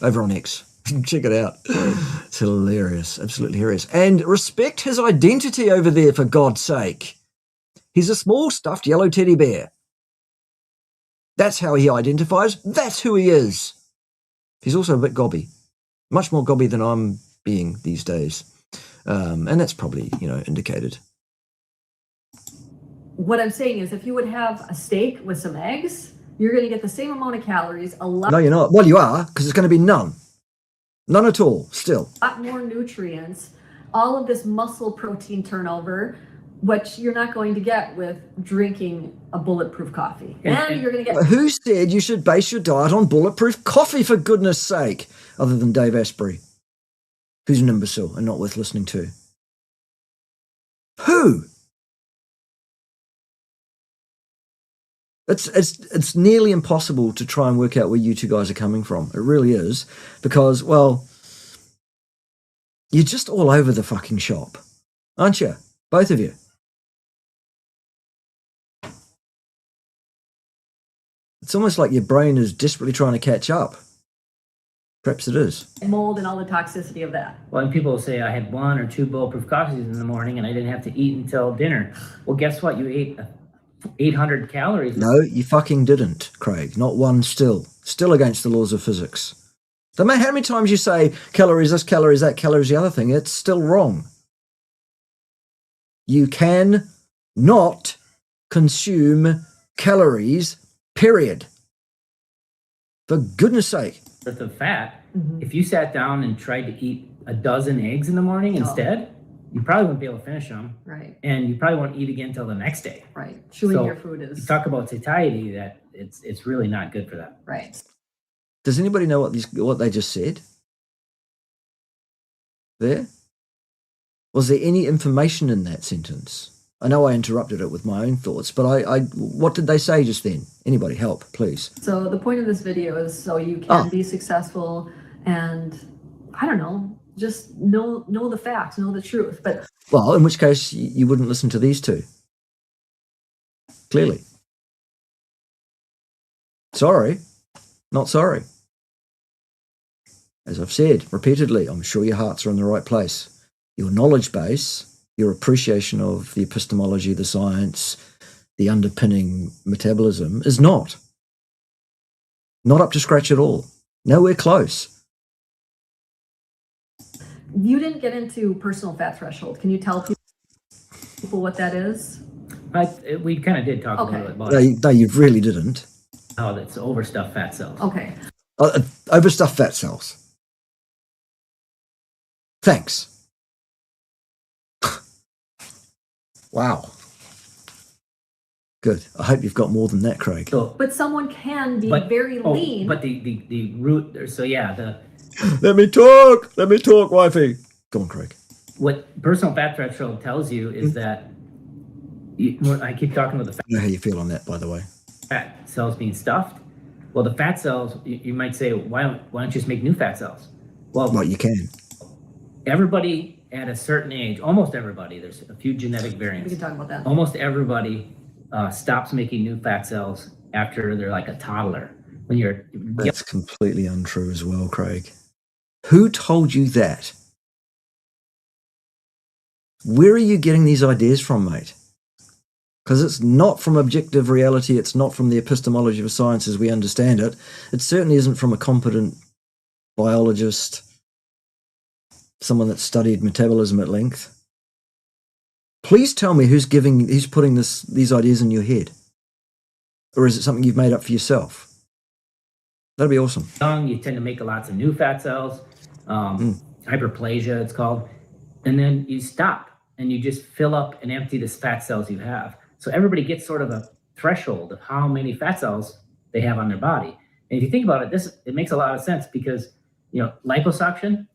Over on X. Check it out. It's hilarious. Absolutely hilarious. And respect his identity over there, for God's sake. He's a small stuffed yellow teddy bear. That's how he identifies. That's who he is. He's also a bit gobby. Much more gobby than I'm being these days. And that's probably, indicated. What I'm saying is if you would have a steak with some eggs, you're going to get the same amount of calories, No, you're not. Well, you are, because it's going to be none. None at all, still. A lot more nutrients, all of this muscle protein turnover, which you're not going to get with drinking a bulletproof coffee. And you're going to get... Who said you should base your diet on bulletproof coffee, for goodness sake? Other than Dave Asprey, who's an imbecile and not worth listening to. Who? It's nearly impossible to try and work out where you two guys are coming from. It really is. Because, well, you're just all over the fucking shop. Aren't you? Both of you. It's almost like your brain is desperately trying to catch up. Perhaps it is. Mold and all the toxicity of that. Well, and people will say I had 1 or 2 bulletproof coffees in the morning and I didn't have to eat until dinner. Well, guess what? You ate 800 calories. No, you fucking didn't, Craig. Not one still. Still against the laws of physics. No matter how many times you say calories this, calories that, calories the other thing, it's still wrong. You can not consume calories, period. For goodness sake. With the fat, if you sat down and tried to eat a dozen eggs in the morning instead, you probably wouldn't be able to finish them. Right. And you probably won't eat again until the next day. Right. Chewing your food is... You talk about satiety, that it's really not good for that. Right. Does anybody know what they just said? There? Was there any information in that sentence? I know I interrupted it with my own thoughts, but what did they say just then? Anybody help, please. So the point of this video is so you can be successful and, I don't know, just know the facts, know the truth. But well, in which case you wouldn't listen to these two. Clearly. Sorry. Not sorry. As I've said repeatedly, I'm sure your hearts are in the right place. Your knowledge base, your appreciation of the epistemology, the science, the underpinning metabolism is not up to scratch at all. Nowhere close. You didn't get into personal fat threshold. Can you tell people what that is? We kind of did talk a little bit about it. No, you really didn't. Oh, that's overstuffed fat cells. Okay. Overstuffed fat cells. Thanks. Wow. Good. I hope you've got more than that, Craig. But someone can be very lean. But the root, so yeah, Let me talk, wifey. Go on, Craig. What personal fat threshold tells you is that, I keep talking about the fat. I know how you feel on that, by the way. Fat cells being stuffed. Well, the fat cells, you might say, why don't you just make new fat cells? Well, you can. Everybody at a certain age, almost everybody, there's a few genetic We variants. can talk about that. Almost everybody stops making new fat cells after they're like a toddler. When you're That's completely untrue as well, Craig. Who told you that? Where are you getting these ideas from, mate? Because it's not from objective reality. It's not from the epistemology of science as we understand it. It certainly isn't from a competent biologist, someone that studied metabolism at length. Please tell me who's putting these ideas in your head. Or is it something you've made up for yourself? That'd be awesome. young, you tend to make lots of new fat cells, hyperplasia it's called, and then you stop and you just fill up and empty the fat cells you have. So everybody gets sort of a threshold of how many fat cells they have on their body. And if you think about it, it makes a lot of sense because, liposuction,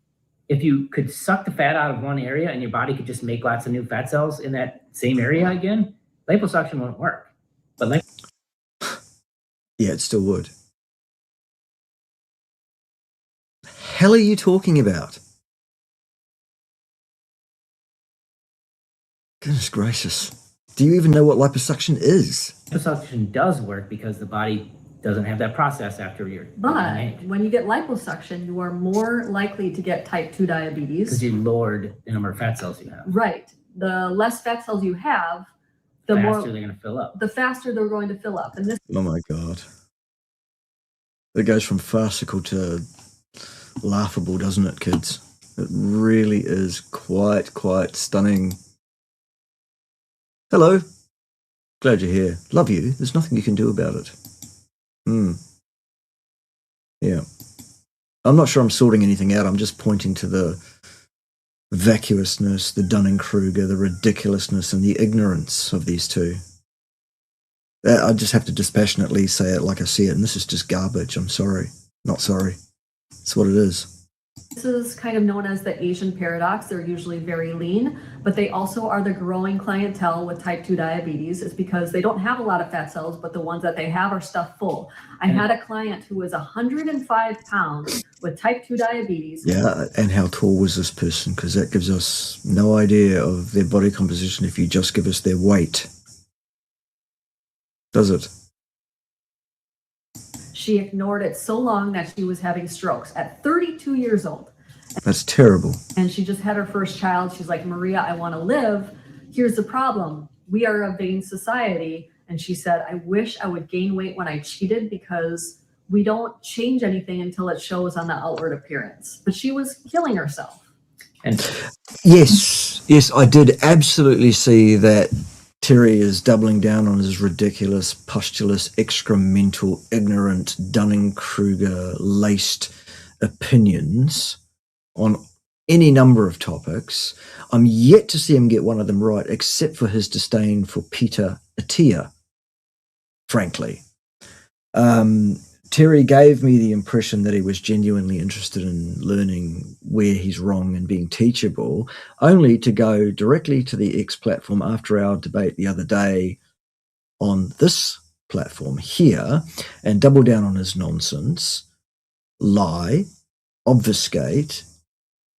if you could suck the fat out of one area and your body could just make lots of new fat cells in that same area again, liposuction won't work. But yeah, it still would. Hell are you talking about? Goodness gracious. Do you even know what liposuction is? liposuction does work because the body doesn't have that process after you're But age. when you get liposuction, you are more likely to get type 2 diabetes. Because you lowered the number of fat cells you have. Right. The less fat cells you have, The the faster more they're going to fill up. the faster they're going to fill up. And this Oh my God. It goes from farcical to laughable, doesn't it, kids? It really is quite stunning. Hello. Glad you're here. Love you. There's nothing you can do about it. Yeah. I'm not sure I'm sorting anything out. I'm just pointing to the vacuousness, the Dunning-Kruger, the ridiculousness, and the ignorance of these two. I just have to dispassionately say it like I see it, and this is just garbage. I'm sorry. Not sorry. It's what it is. is kind of known as the Asian paradox. They're usually very lean, but they also are the growing clientele with type 2 diabetes. It's because they don't have a lot of fat cells, but the ones that they have are stuffed full. I had a client who was 105 pounds with type 2 diabetes. Yeah, and how tall was this person? Because that gives us no idea of their body composition if you just give us their weight. Does it? She ignored it so long that she was having strokes at 32 years old. That's terrible. And she just had her first child. She's like, Maria, I want to live. Here's the problem. We are a vain society. And she said, I wish I would gain weight when I cheated because we don't change anything until it shows on the outward appearance. But she was killing herself. And Yes, I did absolutely see that Terry is doubling down on his ridiculous, pustulous, excremental, ignorant, Dunning-Kruger laced opinions on any number of topics. I'm yet to see him get one of them right, except for his disdain for Peter Attia, frankly. Terry gave me the impression that he was genuinely interested in learning where he's wrong and being teachable, only to go directly to the X platform after our debate the other day on this platform here and double down on his nonsense, lie, obfuscate,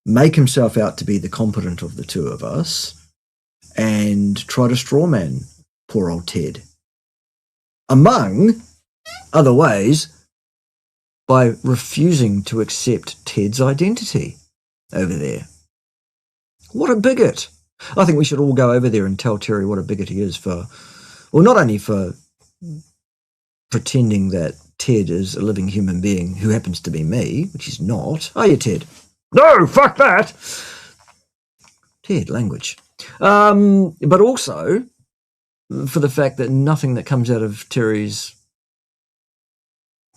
make himself out to be the competent of the two of us, and try to strawman poor old Ted. Among other ways, by refusing to accept Ted's identity over there. What a bigot. I think we should all go over there and tell Terry what a bigot he is for, well, not only for pretending that Ted is a living human being who happens to be me, which he's not. Are you, Ted? No, fuck that. Ted, language. But also for the fact that nothing that comes out of Terry's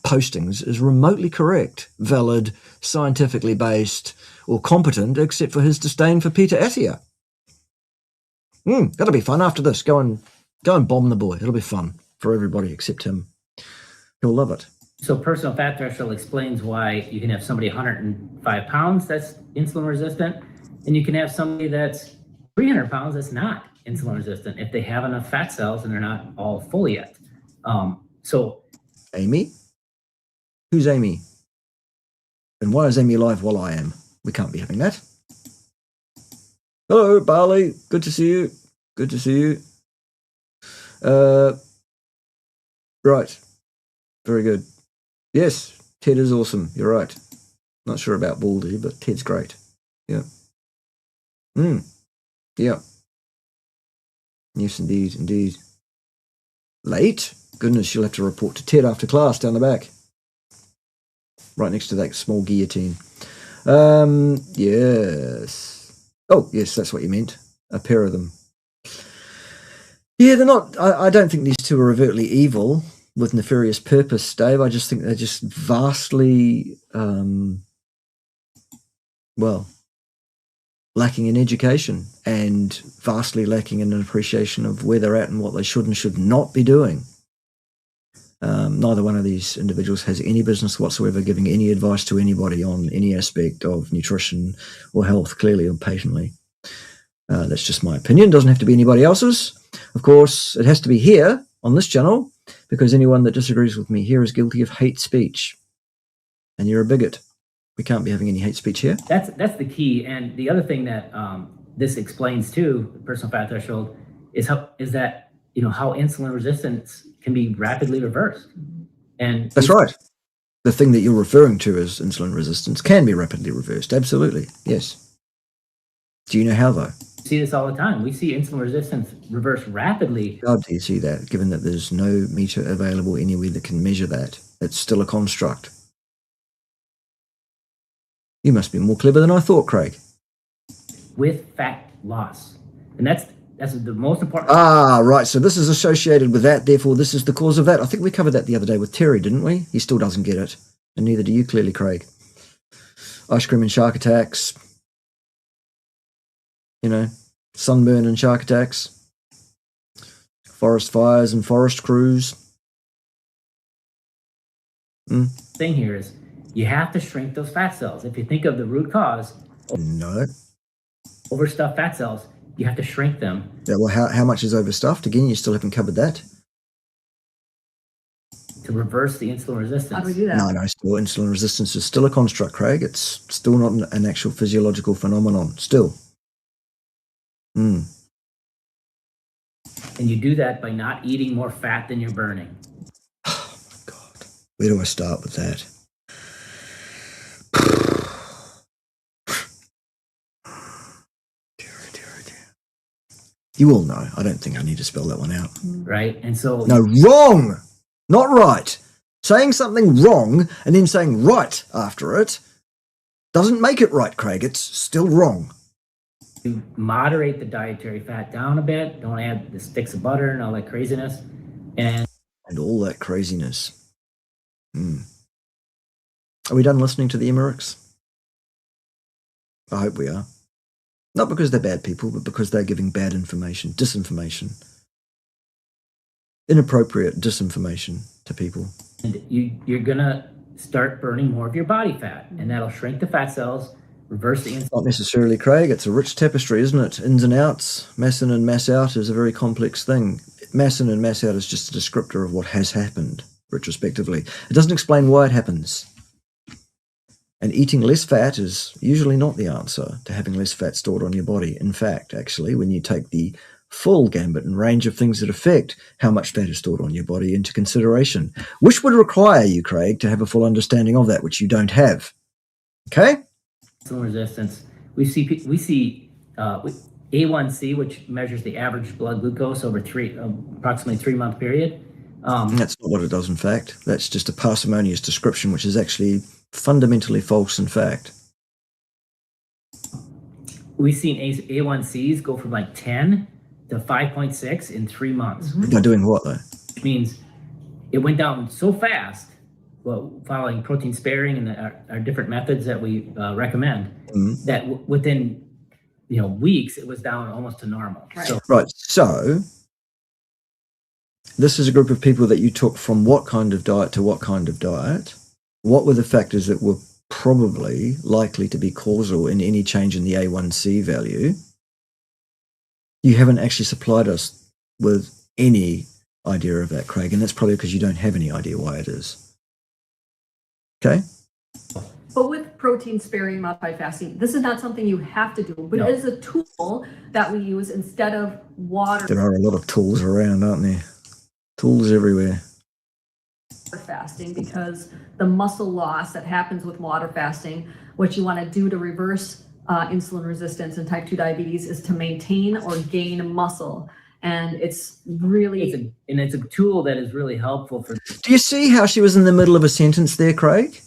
postings is remotely correct, valid, scientifically based, or competent, except for his disdain for Peter Attia. That'll be fun after this. Go and bomb the boy. It'll be fun for everybody except him. He'll love it. so personal fat threshold explains why you can have somebody 105 pounds that's insulin resistant, and you can have somebody that's 300 pounds that's not insulin resistant if they have enough fat cells and they're not all full yet. So Amy? Who's Amy? And why is Amy alive while I am? We can't be having that. Hello, Barley. Good to see you. Good to see you. Right. Very good. Yes, Ted is awesome. You're right. Not sure about Baldy, but Ted's great. Yeah. Yeah. Yes, indeed, indeed. Late? Goodness, you'll have to report to Ted after class down the back. Right next to that small guillotine. Yes. Oh, yes, that's what you meant. A pair of them. Yeah, they're not... I don't think these two are overtly evil with nefarious purpose, Dave. I just think they're just vastly... lacking in education and vastly lacking in an appreciation of where they're at and what they should and should not be doing. Neither one of these individuals has any business whatsoever giving any advice to anybody on any aspect of nutrition or health, clearly or patently. That's just my opinion. Doesn't have to be anybody else's. Of course, it has to be here on this channel because anyone that disagrees with me here is guilty of hate speech. And you're a bigot. We can't be having any hate speech here. That's the key. And the other thing that this explains too, the personal fat threshold, is that how insulin resistance can be rapidly reversed. And that's right. The thing that you're referring to as insulin resistance can be rapidly reversed. Absolutely. Yes. Do you know how though? We see this all the time. We see insulin resistance reverse rapidly. How do you see that, given that there's no meter available anywhere that can measure that? It's still a construct. You must be more clever than I thought, Craig. With fat loss. And that's the most important. Ah, right. So this is associated with that. Therefore, this is the cause of that. I think we covered that the other day with Terry, didn't we? He still doesn't get it. And neither do you, clearly, Craig. Ice cream and shark attacks. Sunburn and shark attacks. Forest fires and forest crews. Thing here is you have to shrink those fat cells. If you think of the root cause, no, overstuffed fat cells, you have to shrink them. Yeah, well, how much is overstuffed? Again, you still haven't covered that. To reverse the insulin resistance. How do we do that? No, still insulin resistance is still a construct, Craig. It's still not an actual physiological phenomenon. Still. And you do that by not eating more fat than you're burning. Oh, my God. Where do I start with that? You all know. I don't think I need to spell that one out. Right? And so... No, wrong! Not right. Saying something wrong and then saying right after it doesn't make it right, Craig. It's still wrong. You moderate the dietary fat down a bit. Don't add the sticks of butter and all that craziness. And all that craziness. Are we done listening to the Emmerichs? I hope we are. Not because they're bad people, but because they're giving bad information, disinformation. Inappropriate disinformation to people. And you're going to start burning more of your body fat, and that'll shrink the fat cells, reverse the insulin. Not necessarily, Craig. It's a rich tapestry, isn't it? Ins and outs. Mass in and mass out is a very complex thing. Mass in and mass out is just a descriptor of what has happened, retrospectively. It doesn't explain why it happens. And eating less fat is usually not the answer to having less fat stored on your body. In fact, actually, when you take the full gambit and range of things that affect how much fat is stored on your body into consideration, which would require you, Craig, to have a full understanding of that, which you don't have. Okay? Insulin resistance. We see A1C, which measures the average blood glucose over approximately 3-month period. That's not what it does, in fact. That's just a parsimonious description, which is actually fundamentally false, in fact. We've seen A1Cs go from like 10 to 5.6 in 3 months. By doing what, though? Which means it went down so fast, following protein sparing and our different methods that we recommend, that within weeks, it was down almost to normal. Right. So this is a group of people that you took from what kind of diet to what kind of diet. What were the factors that were probably likely to be causal in any change in the A1C value? You haven't actually supplied us with any idea of that, Craig, and that's probably because you don't have any idea why it is. Okay? But with protein sparing modified fasting. This is not something you have to do, but it is a tool that we use instead of water. There are a lot of tools around, aren't there? Tools everywhere. Fasting, because the muscle loss that happens with water fasting, what you want to do to reverse insulin resistance and type 2 diabetes is to maintain or gain muscle. And it's really... It's a tool that is really helpful for... Do you see how she was in the middle of a sentence there, Craig?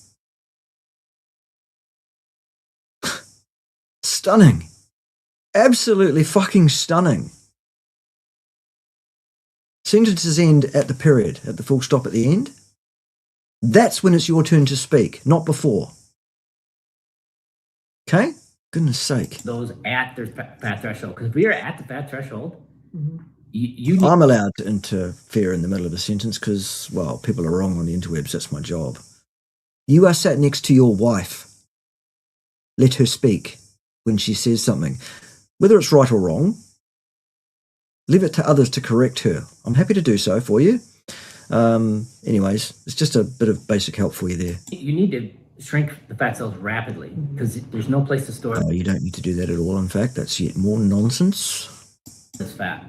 Stunning. Absolutely fucking stunning. Sentences end at the period, at the full stop at the end. That's when it's your turn to speak, not before. Okay? Goodness sake. Those at their fat threshold. Because if we are at the fat threshold, I'm allowed to interfere in the middle of a sentence because, well, people are wrong on the interwebs. That's my job. You are sat next to your wife. Let her speak when she says something. Whether it's right or wrong, leave it to others to correct her. I'm happy to do so for you. Anyways, it's just a bit of basic help for you there. You need to shrink the fat cells rapidly because there's no place to store Oh, you don't need to do that at all. In fact, that's yet more nonsense. this fat.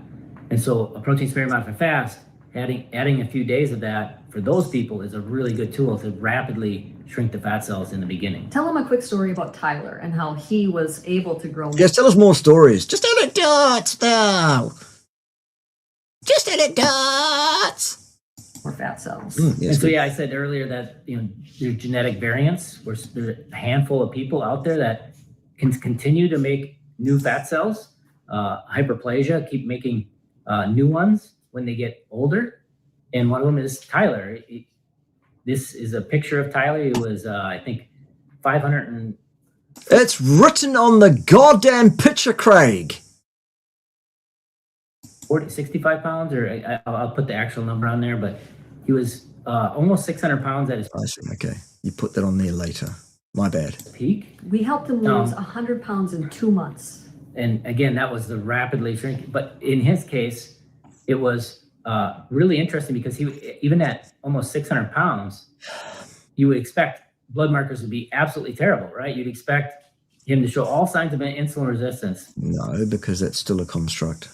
And so a protein sparing modified fast, adding a few days of that for those people is a really good tool to rapidly shrink the fat cells in the beginning. Tell them a quick story about Tyler and how he was able to grow. Yes, tell us more stories. Just anecdotes, though. Just anecdotes. More fat cells. Yes, and so, I said earlier that, there's genetic variants where there's a handful of people out there that can continue to make new fat cells, hyperplasia, keep making new ones when they get older. And one of them is Tyler. This is a picture of Tyler. He was, I think, 500 and... It's written on the goddamn picture, Craig. 65 pounds, or I'll put the actual number on there, but he was almost 600 pounds at his Okay, you put that on there later. My bad. peak. We helped him lose 100 pounds in 2 months. And again, that was the rapidly shrinking. But in his case, it was really interesting because even at almost 600 pounds, you would expect blood markers to be absolutely terrible, right? You'd expect him to show all signs of insulin resistance. No, because that's still a construct.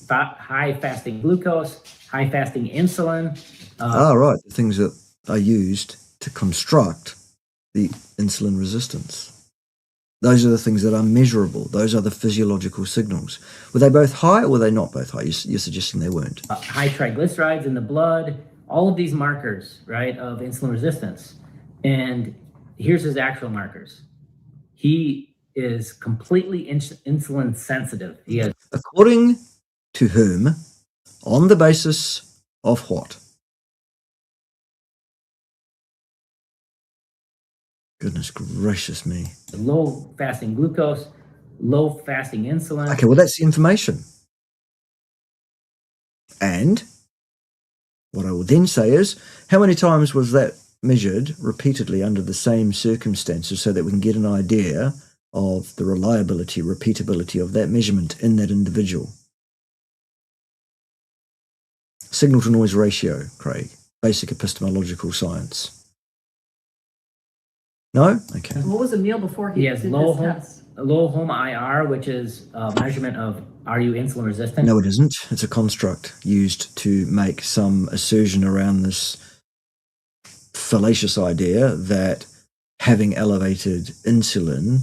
High fasting glucose, high fasting insulin. Right. The things that are used to construct the insulin resistance. Those are the things that are measurable. Those are the physiological signals. Were they both high or were they not both high? You're suggesting they weren't. High triglycerides in the blood, all of these markers, right, of insulin resistance. And here's his actual markers. He is completely insulin sensitive. He has... According to whom? On the basis of what? Goodness gracious me. low fasting glucose, low fasting insulin. Okay, well, that's the information. And what I will then say is, how many times was that measured repeatedly under the same circumstances so that we can get an idea of the reliability, repeatability of that measurement in that individual? Signal to noise ratio, Craig. Basic epistemological science. No? Okay. What was the meal before he has did low this test? home IR, which is a measurement of are you insulin resistant? No, it isn't. It's a construct used to make some assertion around this fallacious idea that having elevated insulin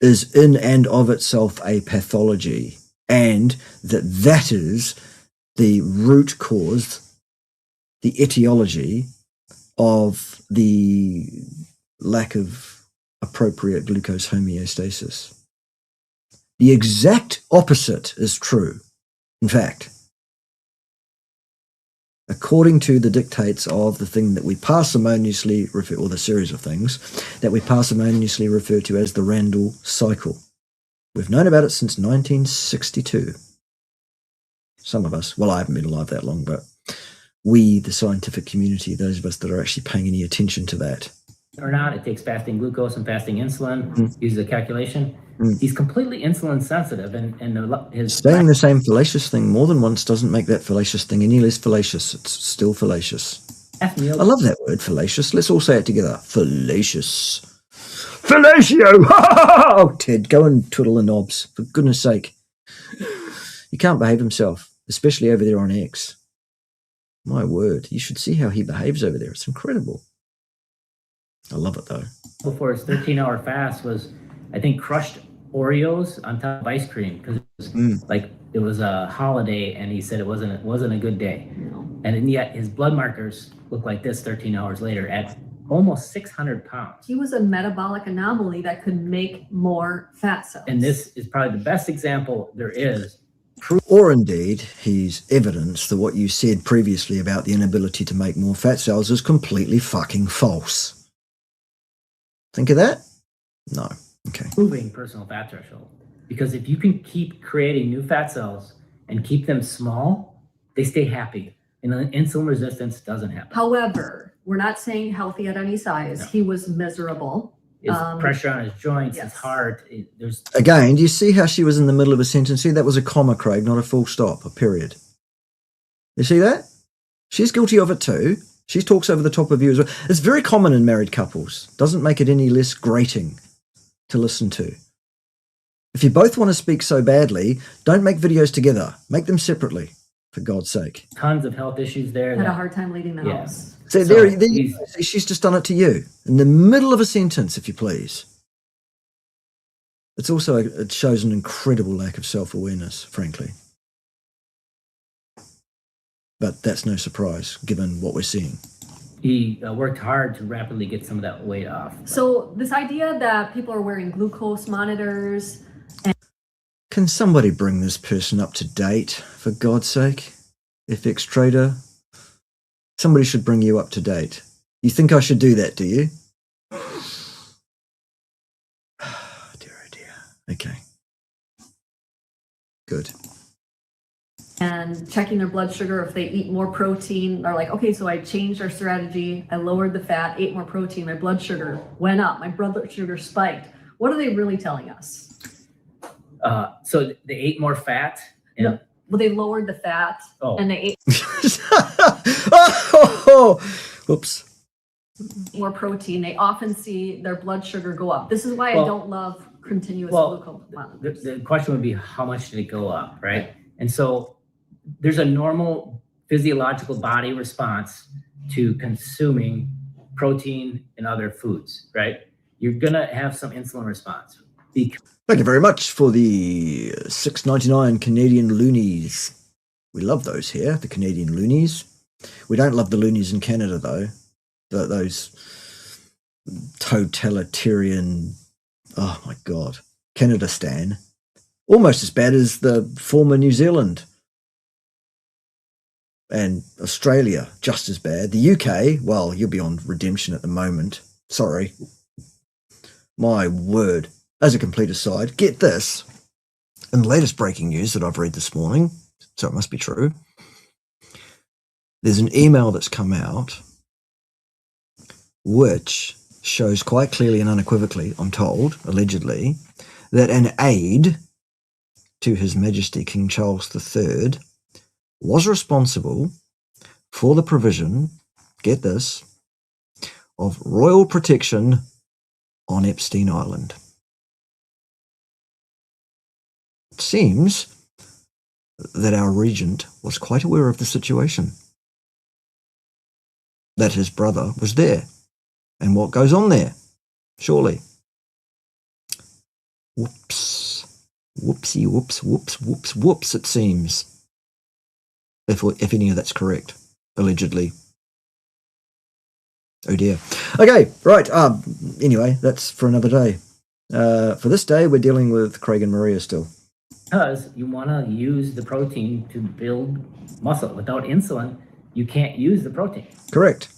is in and of itself a pathology, and that is the root cause, the etiology of the lack of appropriate glucose homeostasis. The exact opposite is true. In fact, according to the dictates of the thing that we parsimoniously refer, or the series of things that we parsimoniously refer to as the Randall cycle. We've known about it since 1962. Some of us, well, I haven't been alive that long, but we, the scientific community, those of us that are actually paying any attention to that. Or not, it takes fasting glucose and fasting insulin, uses a calculation. He's completely insulin sensitive, and his saying the same fallacious thing more than once doesn't make that fallacious thing any less fallacious. It's still fallacious. I love that word, fallacious. Let's all say it together. Fallacious. fellatio. Oh, Ted, go and twiddle the knobs, for goodness sake. He can't behave himself, especially over there on X. My word, you should see how he behaves over there. It's incredible. I love it, though. Before his 13-hour fast was, I think, crushed Oreos on top of ice cream, because it was like it was a holiday, and he said it wasn't a good day. And yet his blood markers look like this 13 hours later at almost 600 pounds. He was a metabolic anomaly that could make more fat cells. And this is probably the best example there is. Or indeed, he's evidence that what you said previously about the inability to make more fat cells is completely fucking false. Think of that? No. Okay. Proving personal fat threshold. Because if you can keep creating new fat cells and keep them small, they stay happy. And insulin resistance doesn't happen. However, we're not saying healthy at any size. No. He was miserable. His pressure on his joints, yes. his heart. There's Again, do you see how she was in the middle of a sentence here? That was a comma, Craig, not a full stop, a period. You see that? She's guilty of it too. She talks over the top of you as well. It's very common in married couples. Doesn't make it any less grating to listen to. If you both want to speak so badly, don't make videos together. Make them separately, for God's sake. tons of health issues there. Had a hard time leaving the Yeah. house. So there you go. She's just done it to you in the middle of a sentence, if you please. It's also, it shows an incredible lack of self-awareness, frankly. But that's no surprise, given what we're seeing. He worked hard to rapidly get some of that weight off. So this idea that people are wearing glucose monitors. Can somebody bring this person up to date, for God's sake? FX Trader? Somebody should bring you up to date. You think I should do that, do you? Dear, oh dear. Okay. Good. And checking their blood sugar if they eat more protein. They're like, okay, so I changed our strategy. I lowered the fat, ate more protein. My blood sugar went up. My blood sugar spiked. What are they really telling us? So they ate more fat. And, No. Well, they lowered the fat and they ate Whoops. more protein. They often see their blood sugar go up. This is why I don't love continuous glucose monitors. The question would be, how much did it go up, right? And so there's a normal physiological body response to consuming protein and other foods, right? You're going to have some insulin response. Thank you very much for the $6.99 Canadian loonies. We love those here, the Canadian loonies. We don't love the loonies in Canada, though. Those totalitarian, oh my God, Canada stan. Almost as bad as the former New Zealand. And Australia, just as bad. The UK, well, you'll be on redemption at the moment. Sorry. My word. As a complete aside, get this. In the latest breaking news that I've read this morning, so it must be true, there's an email that's come out which shows quite clearly and unequivocally, I'm told, allegedly, that an aide to His Majesty King Charles III was responsible for the provision, get this, of royal protection on Epstein Island. It seems that our regent was quite aware of the situation, that his brother was there, and what goes on there, surely. Whoops. Whoopsie, whoops, whoops, whoops, whoops, it seems. If any of that's correct, allegedly. Oh dear. Okay, right. Anyway, that's for another day. For this day, we're dealing with Craig and Maria still. Because you want to use the protein to build muscle. Without insulin, you can't use the protein. Correct.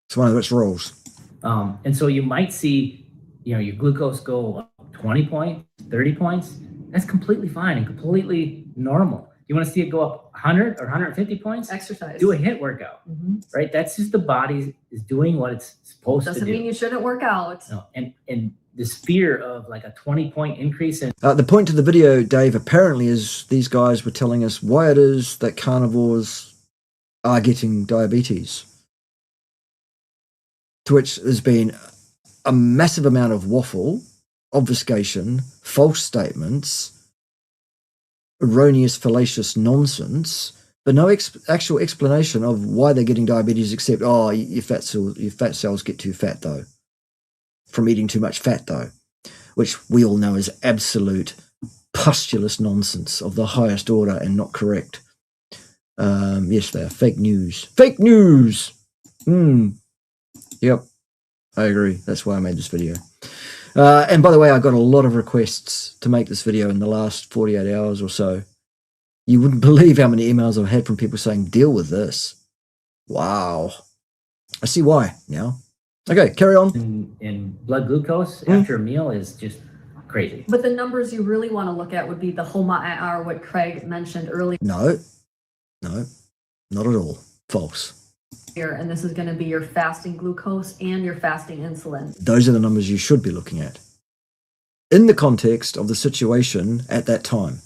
It's one of its rules. And so you might see, your glucose go up 20 points, 30 points. That's completely fine and completely normal. You want to see it go up 100 or 150 points? Exercise. Do a HIIT workout, right? That's just the body is doing what it's supposed to do. Doesn't mean you shouldn't work out. No, and this fear of like a 20-point increase in The point of the video, Dave, apparently is these guys were telling us why it is that carnivores are getting diabetes. To which there's been a massive amount of waffle, obfuscation, false statements, erroneous, fallacious nonsense, but no actual explanation of why they're getting diabetes except, your fat cells get too fat, though, from eating too much fat, though, which we all know is absolute pustulous nonsense of the highest order and not correct. Yes, they are fake news. Fake news! Yep, I agree. That's why I made this video. And by the way, I got a lot of requests to make this video in the last 48 hours or so. You wouldn't believe how many emails I've had from people saying, deal with this. Wow. I see why now. Okay, carry on. And blood glucose after a meal is just crazy. But the numbers you really want to look at would be the HOMA-IR, what Craig mentioned earlier. No, not at all. False. And this is going to be your fasting glucose and your fasting insulin. Those are the numbers you should be looking at in the context of the situation at that time.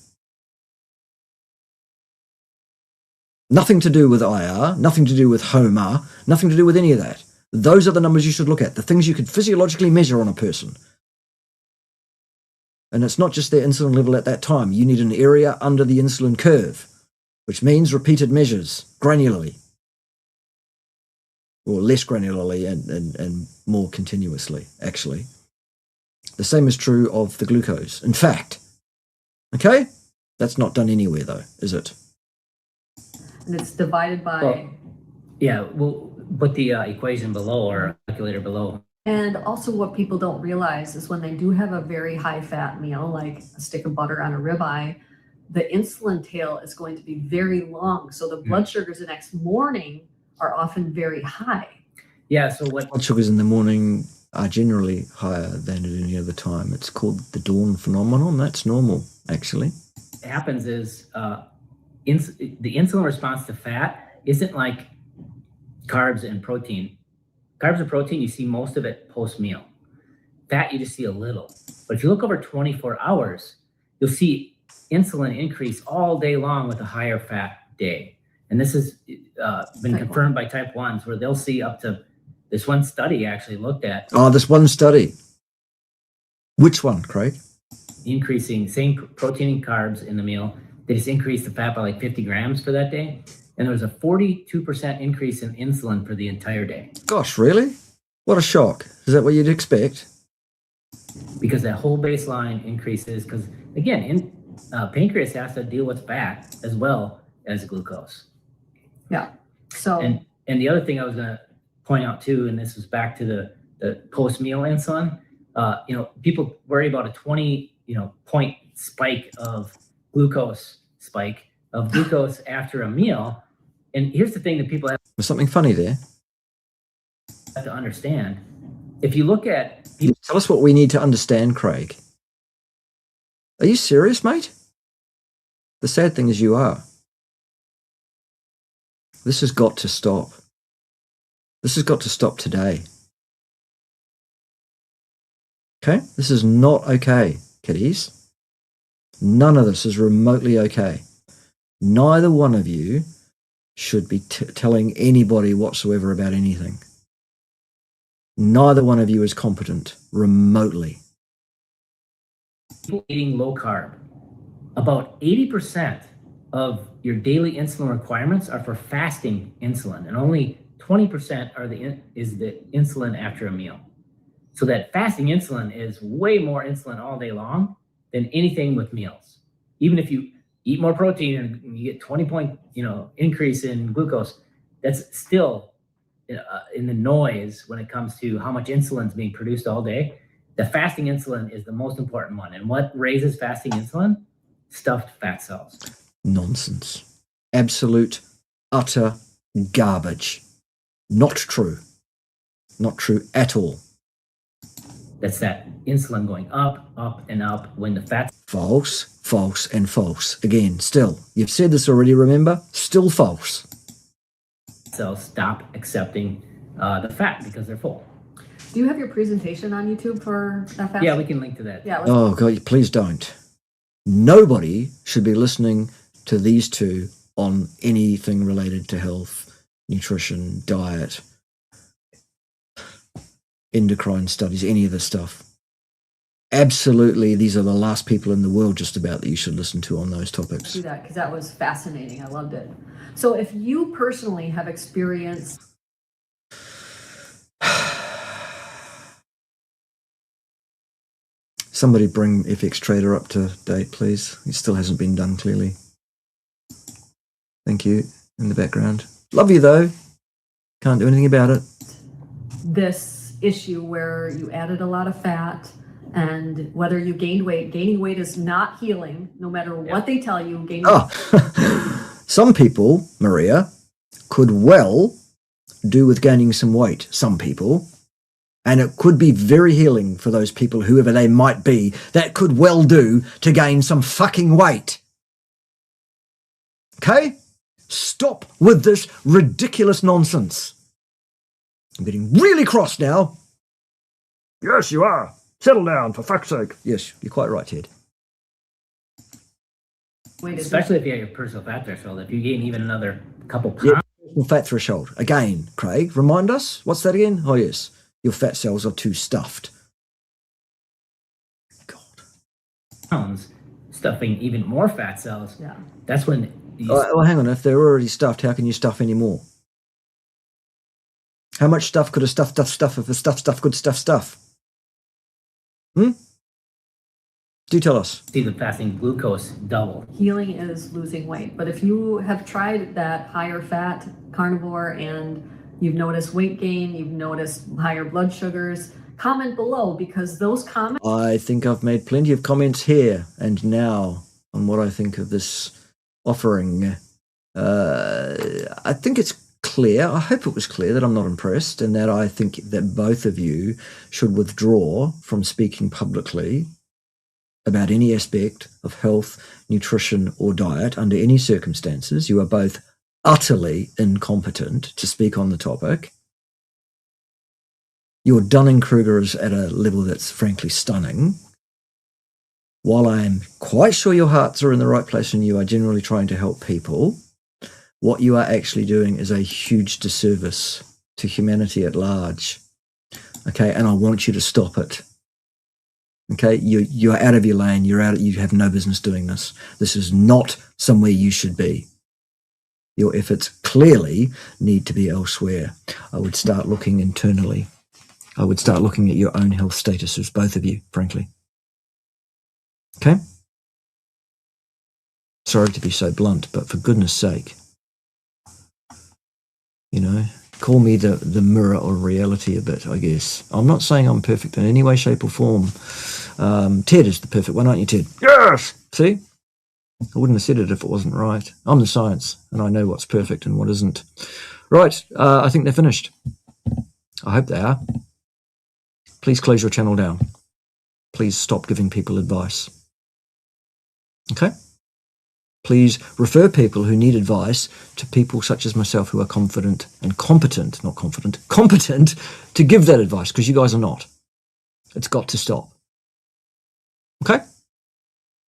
Nothing to do with IR, nothing to do with HOMA, nothing to do with any of that. Those are the numbers you should look at, the things you could physiologically measure on a person. And it's not just their insulin level at that time. You need an area under the insulin curve, which means repeated measures granularly, or less granularly and more continuously, actually. The same is true of the glucose. In fact, okay, that's not done anywhere though, is it? And it's divided by... We'll put the equation below, or calculator below. And also what people don't realize is when they do have a very high fat meal, like a stick of butter on a ribeye, the insulin tail is going to be very long. So the blood sugars the next morning are often very high. Yeah, so what... Blood sugars in the morning are generally higher than at any other time. It's called the dawn phenomenon. That's normal, actually. What happens is the insulin response to fat isn't like carbs and protein. Carbs and protein, you see most of it post-meal. Fat, you just see a little. But if you look over 24 hours, you'll see insulin increase all day long with a higher fat day. And this has been confirmed by type 1s, where they'll see up to, this one study actually looked at. This one study. Which one, Craig? Increasing same protein and carbs in the meal. They just increased the fat by like 50 grams for that day. And there was a 42% increase in insulin for the entire day. Gosh, really? What a shock. Is that what you'd expect? Because that whole baseline increases, because again, pancreas has to deal with fat as well as glucose. Yeah. So and the other thing I was going to point out too, and this is back to the post-meal insulin, people worry about a 20 point spike of glucose after a meal. And here's the thing that people have There's something funny there. to understand. If you look at Tell us what we need to understand, Craig. Are you serious, mate? The sad thing is you are. This has got to stop. This has got to stop today. Okay? This is not okay, kiddies. None of this is remotely okay. Neither one of you should be telling anybody whatsoever about anything. Neither one of you is competent remotely. people eating low carb, about 80% of your daily insulin requirements are for fasting insulin, and only 20% is the insulin after a meal. So that fasting insulin is way more insulin all day long than anything with meals. Even if you eat more protein and you get 20 point increase in glucose, that's still in the noise when it comes to how much insulin is being produced all day. The fasting insulin is the most important one. And what raises fasting insulin? Stuffed fat cells. Nonsense. Absolute, utter garbage. Not true. Not true at all. That's that insulin going up, up, and up when the fat False, false, and false. Again, still. You've said this already, remember? Still false. cells stop accepting the fat because they're full. Do you have your presentation on YouTube for that fast? Yeah, we can link to that. Yeah. Oh, God, please don't. Nobody should be listening to these two on anything related to health, nutrition, diet. endocrine studies, any of this stuff. Absolutely, these are the last people in the world just about that you should listen to on those topics. Do that because that was fascinating. I loved it. So if you personally have experienced... Somebody bring FX Trader up to date, please. It still hasn't been done, clearly. Thank you, in the background. Love you, though. Can't do anything about it. This issue where you added a lot of fat, and whether you gained weight, gaining weight is not healing, no matter what they tell you. Some people, Maria, could well do with gaining some weight. Some people. And it could be very healing for those people, whoever they might be, that could well do to gain some fucking weight. Okay? Stop with this ridiculous nonsense. I'm getting really cross now. Yes, you are. Settle down, for fuck's sake. Yes, you're quite right, Ted. Especially if you have your personal fat threshold. If you gain even another couple pounds. Yeah, fat threshold. Again, Craig, remind us. What's that again? Oh, yes. Your fat cells are too stuffed. God. Pounds, stuffing even more fat cells. Yeah. That's when... Well, hang on. If they're already stuffed, how can you stuff any more? How much stuff could a stuff if a stuff could stuff? Do tell us. See the fasting glucose double. Healing is losing weight. But if you have tried that higher fat carnivore and you've noticed weight gain, you've noticed higher blood sugars, comment below, because those comments... I think I've made plenty of comments here and now on what I think of this offering. I think it's clear, I hope it was clear, that I'm not impressed, and that I think that both of you should withdraw from speaking publicly about any aspect of health, nutrition, or diet under any circumstances. You are both utterly incompetent to speak on the topic. Your Dunning-Kruger is at a level that's frankly stunning. While I am quite sure your hearts are in the right place and you are generally trying to help people, what you are actually doing is a huge disservice to humanity at large. Okay, and I want you to stop it. Okay, you're out of your lane. You have no business doing this. This is not somewhere you should be. Your efforts clearly need to be elsewhere. I would start looking internally. I would start looking at your own health statuses, both of you, frankly. Okay? Sorry to be so blunt, but for goodness sake, call me the mirror of reality a bit, I guess. I'm not saying I'm perfect in any way, shape, or form. Ted is the perfect one, aren't you, Ted? Yes! See? I wouldn't have said it if it wasn't right. I'm the science, and I know what's perfect and what isn't. Right, I think they're finished. I hope they are. Please close your channel down. Please stop giving people advice. Okay? Please refer people who need advice to people such as myself who are confident and competent, not confident, competent to give that advice, because you guys are not. It's got to stop. Okay?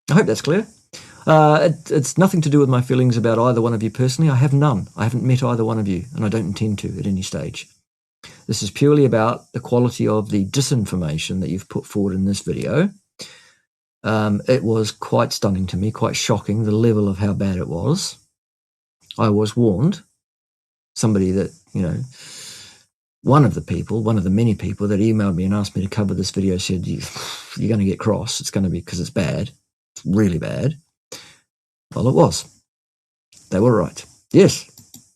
I hope that's clear. It's nothing to do with my feelings about either one of you personally. I have none. I haven't met either one of you, and I don't intend to at any stage. This is purely about the quality of the disinformation that you've put forward in this video. It was quite stunning to me, quite shocking, the level of how bad it was. I was warned. Somebody that, one of the many people that emailed me and asked me to cover this video said, you're going to get cross. It's going to be because it's bad. It's really bad. Well, it was. They were right. Yes,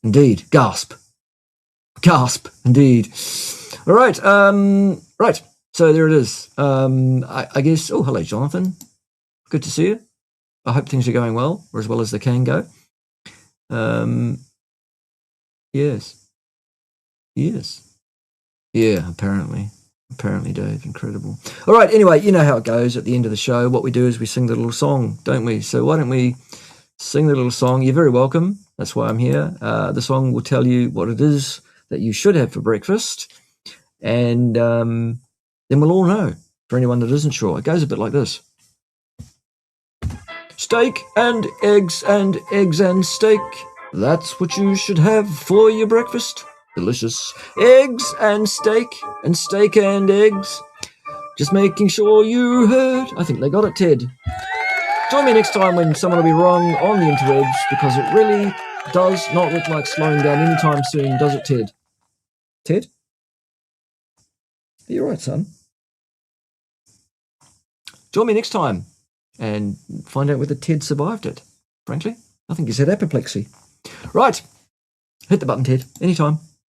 indeed. Gasp. Gasp, indeed. All right. Right. So there it is. I guess, oh, hello, Jonathan. Good to see you. I hope things are going well, or as well as they can go. Yes. Yeah, apparently, Dave. Incredible. All right, anyway, you know how it goes at the end of the show. What we do is we sing the little song, don't we? So why don't we sing the little song? You're very welcome. That's why I'm here. The song will tell you what it is that you should have for breakfast. And then we'll all know, for anyone that isn't sure. It goes a bit like this. Steak and eggs and eggs and steak. That's what you should have for your breakfast. delicious eggs and steak and eggs. Just making sure you heard. I think they got it, Ted. Join me next time when someone will be wrong on the interwebs, because it really does not look like slowing down anytime soon, does it, Ted? Ted? Are you right, son? Join me next time and find out whether Ted survived it. Frankly, I think he's had apoplexy. Right. Hit the button, Ted. Anytime.